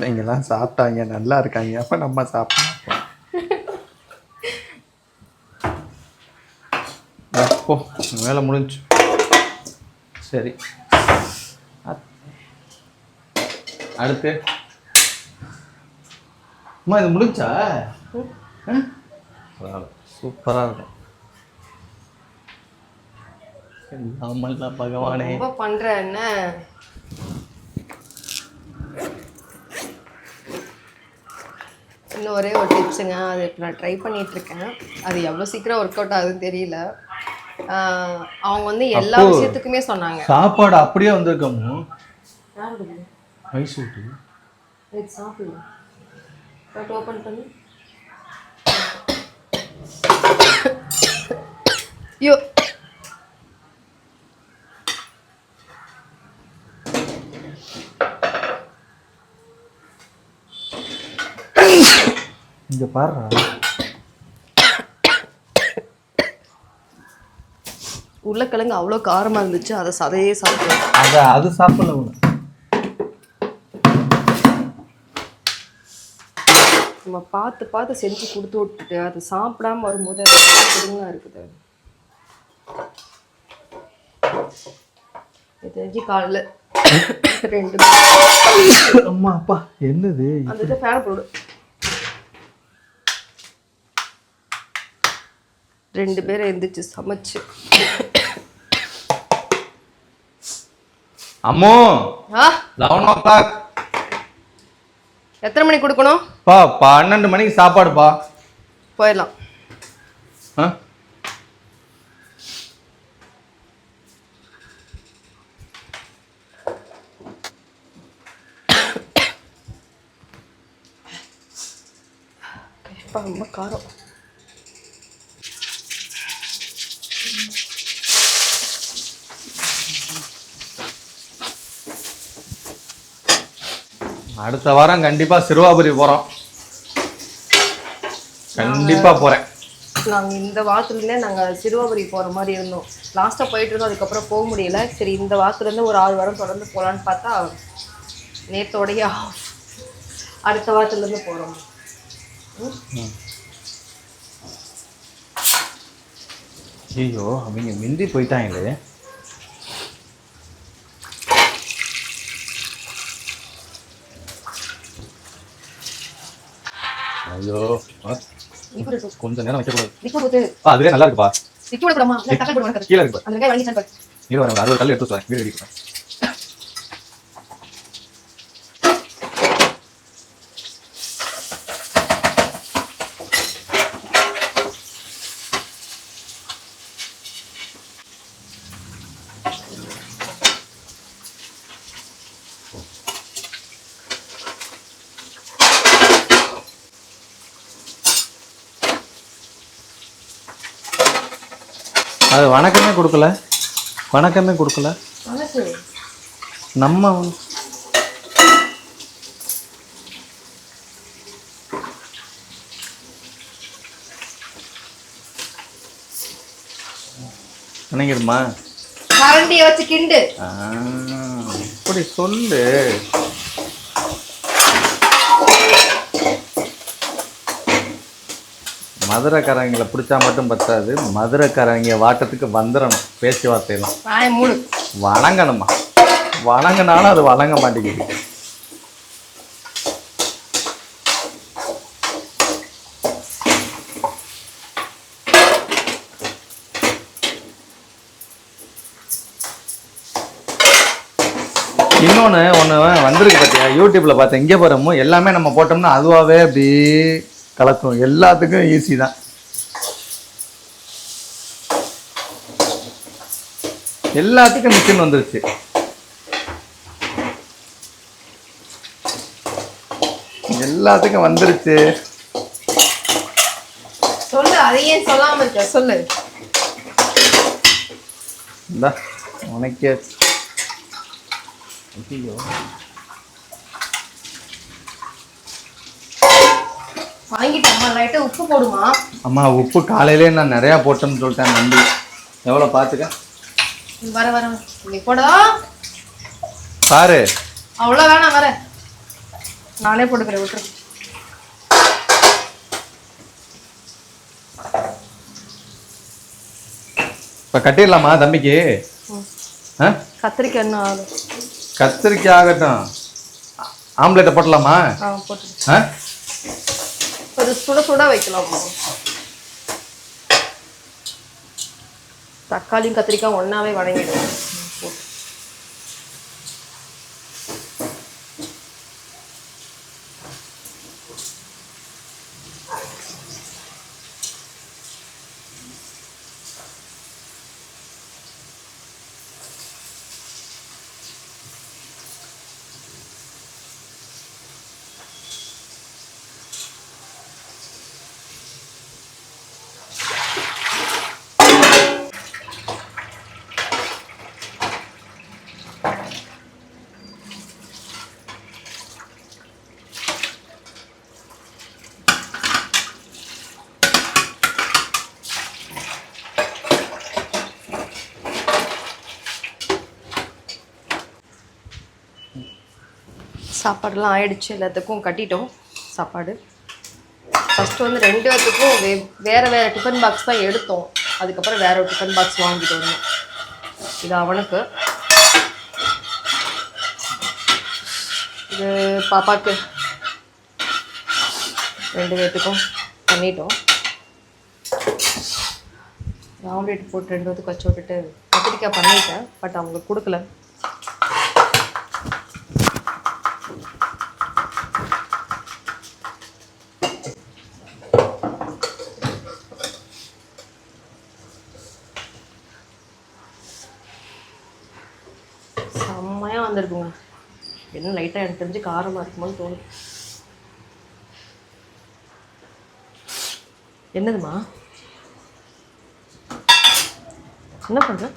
நீங்களாம் சாப்பிட்டாங்க நல்லா இருக்காங்க, அப்போ நம்ம சாப்பிட்டோம். அப்போ வேலை முடிஞ்சு. சரி, அடுத்து அம்மா இது முடிஞ்சா? சூப்பராக இருக்கும். ஆமாம்ல பகவானே, ரொம்ப பண்ற என்ன. இன்னும் ஒரே ஒரு டிப்ஸுங்க, அது இப்போ நான் ட்ரை பண்ணிகிட்ருக்கேன். அது எவ்வளோ சீக்கிரம் ஒர்க் அவுட் ஆகுதுன்னு தெரியல. அவங்க வந்து எல்லா விஷயத்துக்குமே சொன்னாங்க. சாப்பாடு அப்படியே வந்திருக்கோமோ ஐஸ் ஊட்டி சாப்பிடல ஓப்பன் பண்ணி. ஐயோ, இங்க பாரு, உருளைக்கிழங்கு அவ்வளோ காரமாக இருந்துச்சு. அதை சதையே சாப்பிடுவேன். அது சாப்பிடல. நம்ம பார்த்து பார்த்து செஞ்சு கொடுத்து விட்டுட்டு அது சாப்பிடாம வரும்போது அது இருக்குது. தெரிஞ்சு காலையில் 2 அம்மா அப்பா என்னது அந்த ஃபேனை போடு. 2 பேரும் எந்திரிச்சு சமைச்சு. அம்மோ 11 o'clock. எத்தனை மணிக்கு கொடுக்கணும்? 12 மணிக்கு சாப்பாடுப்பா. போயிடலாம். ரொம்ப காரம். அடுத்த வாரம் கண்டிப்பா சிறுவாபுரி போறோம். கண்டிப்பா போறேன். நாங்கள் இந்த வாரத்துலேருந்தே நாங்கள் சிறுவாபுரி போகிற மாதிரி இருந்தோம். லாஸ்ட்டாக போயிட்டு இருந்தோம், அதுக்கப்புறம் போக முடியல. சரி, இந்த வாரத்துலேருந்து ஒரு 6 வாரம் தொடர்ந்து போகலான்னு பார்த்தா நேற்றோடைய அடுத்த வாரத்துலேருந்து போகிறோம். ஐயோ, அவங்க மிந்தி போயிட்டாங்களே. ஐயோ, கொஞ்சம் நேரம் வைக்கக்கூடாது. அதுவே நல்லா இருக்குப்பா. கீழே இருக்கு. நீ வர 60 கல் எடுத்து வரேன். வீடு அடிக்கிறேன். அது வணக்கமே கொடுக்கல. நம்ம நினைக்கிறமா கரண்டியை வச்சு கிண்டு. அப்படி சொல்லு. மதுரைக்காரங்களை பிடிச்சா மட்டும் பத்தாது, மதுரைக்காரங்க வாட்டத்துக்கு வந்துடணும். பேச்சுவார்த்தையெல்லாம் வணங்கணுமா? வணங்கினாலும் அது வணங்க மாட்டேங்குது. இன்னொன்று ஒன்று வந்திருக்கு பார்த்தியா, யூடியூப்பில் பார்த்தேன். இங்கே போகிறோமோ எல்லாமே நம்ம போட்டோம்னா அதுவாகவே அப்படி கலக்கும். எல்லாத்துக்கும் ஈஸி தான். எல்லாத்துக்கும் மிஷின் வந்துருச்சு. எல்லாத்துக்கும் வந்துருச்சு. சொல்லு, அதையே சொல்லாம இருக்க, சொல்லு. இந்தா உனக்கே. ஐயோ, வாங்கிட்டு அம்மா லைட்டா உப்பு போடுமா. அம்மா உப்பு காலையிலே நான் நிறையா போட்டேன்னு சொல்லிட்டேன். நம்பி எவ்வளோ பார்த்துக்க. வர வர நீ போடா பாரு. அவ்வளோ வேணாம், வர நானே போட்டுக்கிறேன், விட்டுரு. இப்போ கட்டிடலாமா தம்பிக்கு? ஆ, கத்திரிக்காய் என்ன ஆகும்? கத்திரிக்காய் ஆகட்டும். ஆம்லேட்டை போட்டலாமா? போட்டு ஆ, அது சுட சுட வைக்கலாமா? தக்காளியும் கத்திரிக்காய் ஒன்றாவே வதங்கிடும். சாப்பாடுலாம் ஆயிடுச்சு, எல்லாத்துக்கும் கட்டிட்டோம் சாப்பாடு. ஃபஸ்ட்டு வந்து 2 பேர்த்துக்கும் வேறு வேறு டிஃபன் பாக்ஸ் தான் எடுத்தோம். அதுக்கப்புறம் வேற ஒரு டிஃபன் பாக்ஸ் வாங்கிட்டு வந்தோம். இது அவனுக்கு, இது பாப்பாவுக்கு, 2 பேர்த்துக்கும் பண்ணிட்டோம். ஆம்லேட் போட்டு 2 பேர்த்துக்கு வச்சு விட்டுட்டு கத்திரிக்காய் பண்ணிட்டேன். பட் அவங்களுக்கு கொடுக்கல. செம்மையாக வந்திருக்குங்க. என்ன லைட்டாக எனக்கு தெரிஞ்சு காரமாக இருக்குமோன்னு தோணுது. என்னதுமா, என்ன பண்ணுற?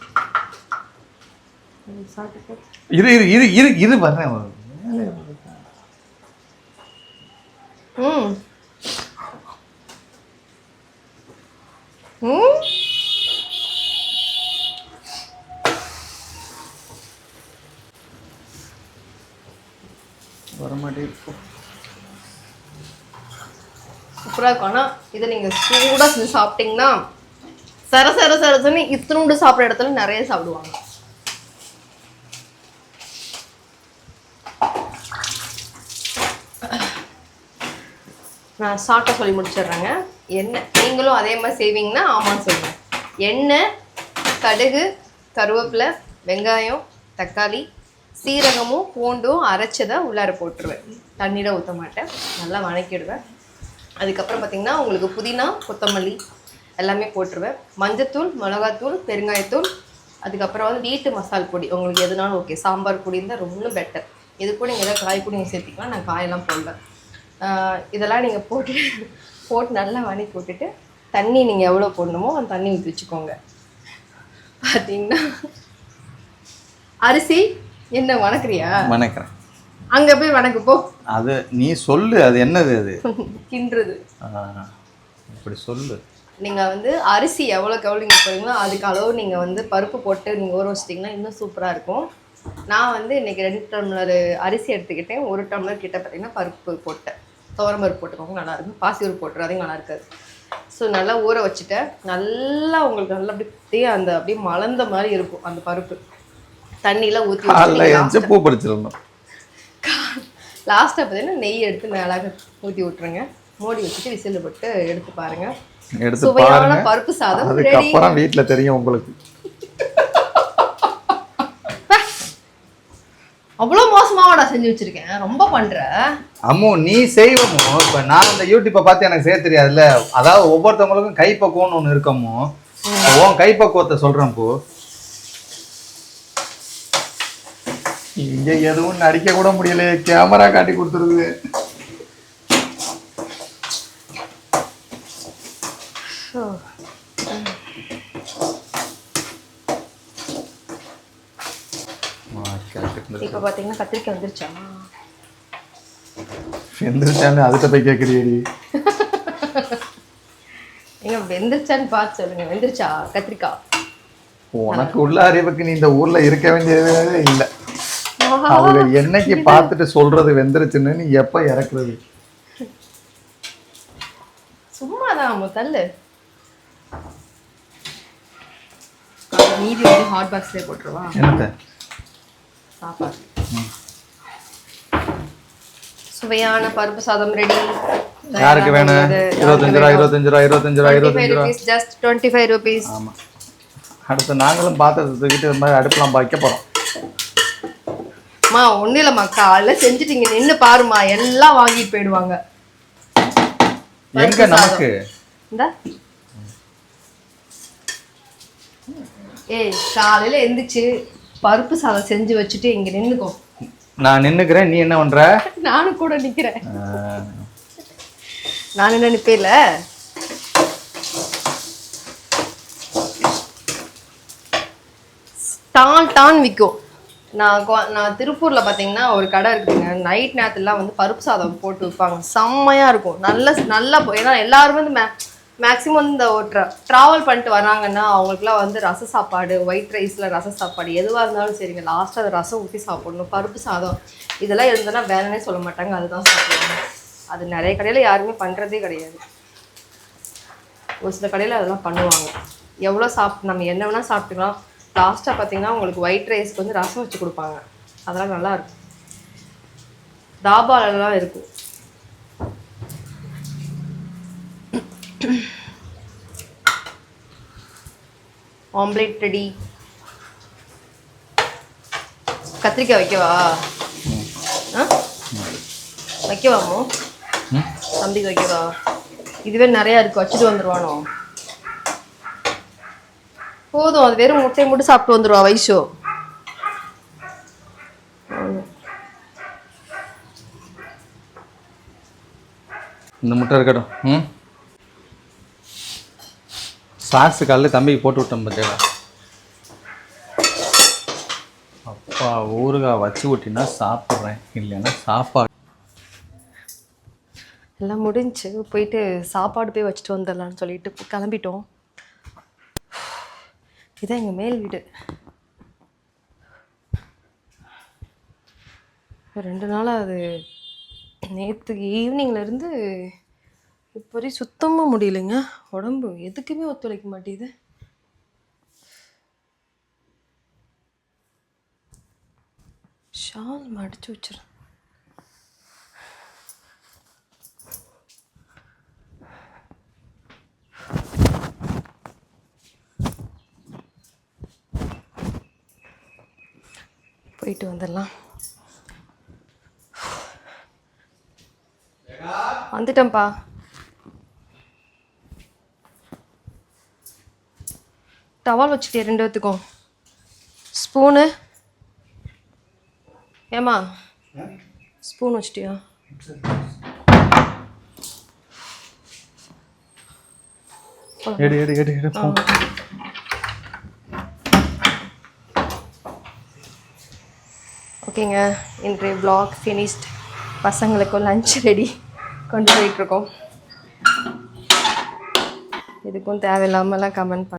சாப்பிட்டு இரு இரு இரு இரு இரு வர்றேன். ம் ம் வரமாட்டேன். சூப்பராக இருக்கும். ஆனால் இதை நீங்கள் சூடாக செஞ்சு சாப்பிட்டீங்கன்னா சர சர சரசன்னு இத்தினோண்டு சாப்பிட்ற இடத்துல நிறைய சாப்பிடுவாங்க. நான் சாப்பிட்ட சொல்லி முடிச்சிடுறேங்க. எண்ணெய் நீங்களும் அதே மாதிரி செய்வீங்கன்னா ஆமான்னு சொல்லுங்கள். எண்ணெய், கடுகு, கருவேப்பிலை, வெங்காயம், தக்காளி, சீரகமும் பூண்டும் அரைச்சதை உள்ளார போட்டுருவேன். தண்ணீரை ஊற்ற மாட்டேன், நல்லா வதக்கிடுவேன். அதுக்கப்புறம் பார்த்திங்கன்னா உங்களுக்கு புதினா, கொத்தமல்லி எல்லாமே போட்டுருவேன். மஞ்சத்தூள், மிளகாத்தூள், பெருங்காயத்தூள், அதுக்கப்புறம் வந்து வீட்டு மசால் பொடி உங்களுக்கு எதுனாலும் ஓகே. சாம்பார் பொடி இருந்தால் ரொம்ப பெட்டர். இது கூட நீங்கள் எதாவது காய் கூட நீங்கள் சேர்த்திக்கலாம். நான் காயெல்லாம் போடல. இதெல்லாம் நீங்கள் போட்டு நல்லா வதக்கி விட்டுட்டு தண்ணி நீங்கள் எவ்வளோ போடணுமோ அந்த தண்ணி ஊற்றி வச்சுக்கோங்க. பார்த்தீங்கன்னா அரிசி என்ன வணக்குறியா? வணக்கிறேன். அங்கே போய் வணக்கு போ. அது நீ சொல்லு, அது என்னது? அது கிண்டுறது. இப்படி சொல்லு. நீங்கள் வந்து அரிசி எவ்வளோக்கு எவ்வளோ நீங்கள் போகிறீங்களோ அதுக்கு அளவு நீங்கள் வந்து பருப்பு போட்டு நீங்கள் ஊற வச்சிட்டிங்கன்னா இன்னும் சூப்பராக இருக்கும். நான் வந்து இன்றைக்கி 2 டம்ளர் அரிசி எடுத்துக்கிட்டேன். 1 டம்ளர் கிட்ட பார்த்திங்கன்னா பருப்பு போட்டேன். துவரம் பருப்பு போட்டுக்கோங்க, நல்லாயிருக்கும். பாசிப்பருப்பு போட்டுறாதையும் நல்லா இருக்காது. ஸோ நல்லா ஊற வச்சுட்டேன். நல்லா உங்களுக்கு நல்லா அப்படியே அந்த அப்படியே மலர்ந்த மாதிரி இருக்கும் அந்த பருப்பு. தண்ணியெலாம் ஊற்றி பூ பறிச்சிடணும். லாஸ்ட்டாக பார்த்தீங்கன்னா நெய் எடுத்து மேலே ஊற்றி விட்ருங்க. மூடி வச்சுட்டு விசில் போட்டு எடுத்து பாருங்கள். சுவையான பருப்பு சாதம். அதுக்கப்புறம் வீட்டில் தெரியும் உங்களுக்கு. அவ்வளோ சாதம் செஞ்சு வச்சிருக்கேன். ரொம்ப பண்ற அம்மு. நீ செய்வோமோ. இப்போ நான் இந்த யூடியூப்பை பார்த்து எனக்கு செய்ய தெரியாதுல்ல. அதாவது ஒவ்வொருத்தவங்களுக்கும் கைப்பக்குவம்னு ஒன்று இருக்கமோ. உன் கைப்பக்குவத்தை சொல்கிறேன் இப்போ. இங்கே எதுவும் நடிக்க கூட முடியல, கேமரா காட்டி கொடுத்துருது. இப்போ பார்த்தீங்கன்னா கத்திரிக்காய் வந்துருச்சா? வெந்துருச்சான்னு அதுகிட்ட போய் கேட்குறீடி. ஏங்க வெந்துருச்சான்னு பார்த்து சொல்லுங்க. வெந்துருச்சா கத்திரிக்காய்? உனக்கு உள்ள அறிவுக்கு நீ இந்த ஊர்ல இருக்க வேண்டியதே இல்லை. அவங்க என்னைக்கு பார்த்துட்டு சொல்றது வெந்துருச்சுன்னு நீ எப்ப இறக்குறது? சும்மாதான் தள்ளு. மீதி வந்து ஹாட் பாக்ஸ்ல போட்டுருவா. என்னத்த சாப்பாடு. சுவையான பருப்பு சாதம் ரெடி. யாருக்கு வேணும்? 25 ரூபா 25 ரூபா 25 ரூபா 25 ரூபா. Just 25 rupees. ஆமா. அடுத்து நாங்களும் பாத்திரத்தை தூக்கிட்டு இந்த மாதிரி அடுப்பெல்லாம் வைக்க போறோம். மா ஒன்றும் இல்லைம்மா, காலைல செஞ்சுட்டீங்க, நின்று பாருமா, எல்லாம் வாங்கிட்டு போயிடுவாங்க. எங்க நமக்கு இந்த ஏய் காலையில எந்திரிச்சு பருப்பு சாதம் செஞ்சு வச்சுட்டு இங்க நின்னுக்கோ. நான் நின்னுக்கிறேன், நீ என்ன பண்ற? நானும் கூட நிக்கிறேன். நான் என்ன நிப்பேல. டான் விற்கும். நான் திருப்பூர்ல பாத்தீங்கன்னா ஒரு கடை இருக்குதுங்க. நைட் நேரத்துலாம் வந்து பருப்பு சாதம் போட்டு வைப்பாங்க. செம்மையா இருக்கும். நல்லா ஏன்னா எல்லாரும் வந்து மேக்ஸிமம் இந்த ட்ராவல் பண்ணிட்டு வராங்கன்னா அவங்களுக்குலாம் வந்து ரச சாப்பாடு, ஒயிட் ரைஸில் ரச சாப்பாடு எதுவாக இருந்தாலும் சரிங்க, லாஸ்ட்டாக அது ரசம் ஊற்றி சாப்பிடணும். பருப்பு சாதம் இதெல்லாம் இருந்ததுன்னா வேணுன்னே சொல்ல மாட்டாங்க, அதுதான் சாப்பிடுவாங்க. அது நிறைய கடையில் யாருமே பண்ணுறதே கிடையாது. ஒரு சில கடையில் அதெல்லாம் பண்ணுவாங்க. எவ்வளோ நம்ம என்ன வேணால் சாப்பிட்டுக்கலாம். லாஸ்ட்டாக பார்த்தீங்கன்னா உங்களுக்கு ஒயிட் ரைஸ்க்கு வந்து ரசம் வச்சு கொடுப்பாங்க. அதெல்லாம் நல்லாயிருக்கும். தாபாலெல்லாம் இருக்கும். Omelette ready. கத்திரிக்காய் வைக்கவா? வைக்கவாமோ? தம்பிக்கு வைக்கவா? இதுவே நிறையா இருக்கு, வச்சுட்டு வந்துடுவானோ? போதும், அது வெறும் முட்டையை மட்டும் சாப்பிட்டு வந்துடுவா வைஷோ. இந்த முட்டை இருக்கட்டும். சாக்ஸு காலையில் தம்பிக்கு போட்டு விட்டோம் பார்த்தியா. அப்பா ஊறுகாய் வச்சு விட்டினா சாப்பிட்றேன், இல்லைன்னா சாப்பாடு. எல்லாம் முடிஞ்சு போயிட்டு சாப்பாடு போய் வச்சுட்டு வந்துடலான்னு சொல்லிட்டு கிளம்பிட்டோம். இதான் எங்கள் மேல் வீடு. 2 நாளாக அது நேற்று ஈவினிங்லேருந்து இப்போ வரையும் சுத்தமாக முடியலைங்க. உடம்பு எதுக்குமே ஒத்துழைக்க மாட்டேங்குது. ஷால் மடிச்சு வச்சிரு. போயிட்டு வந்துடலாம். வந்துட்டேன்ப்பா. டவால் வச்சுட்டியா 2 பேத்துக்கும்? ஸ்பூனு ஏமா ஸ்பூன் வச்சுட்டியா? ஓகேங்க, இன்றைய vlog finished. பசங்களுக்கும் லஞ்ச் ரெடி கொண்டு போயிட்டுருக்கோம். இதுக்கும் தேவையில்லாமலாம் கமெண்ட்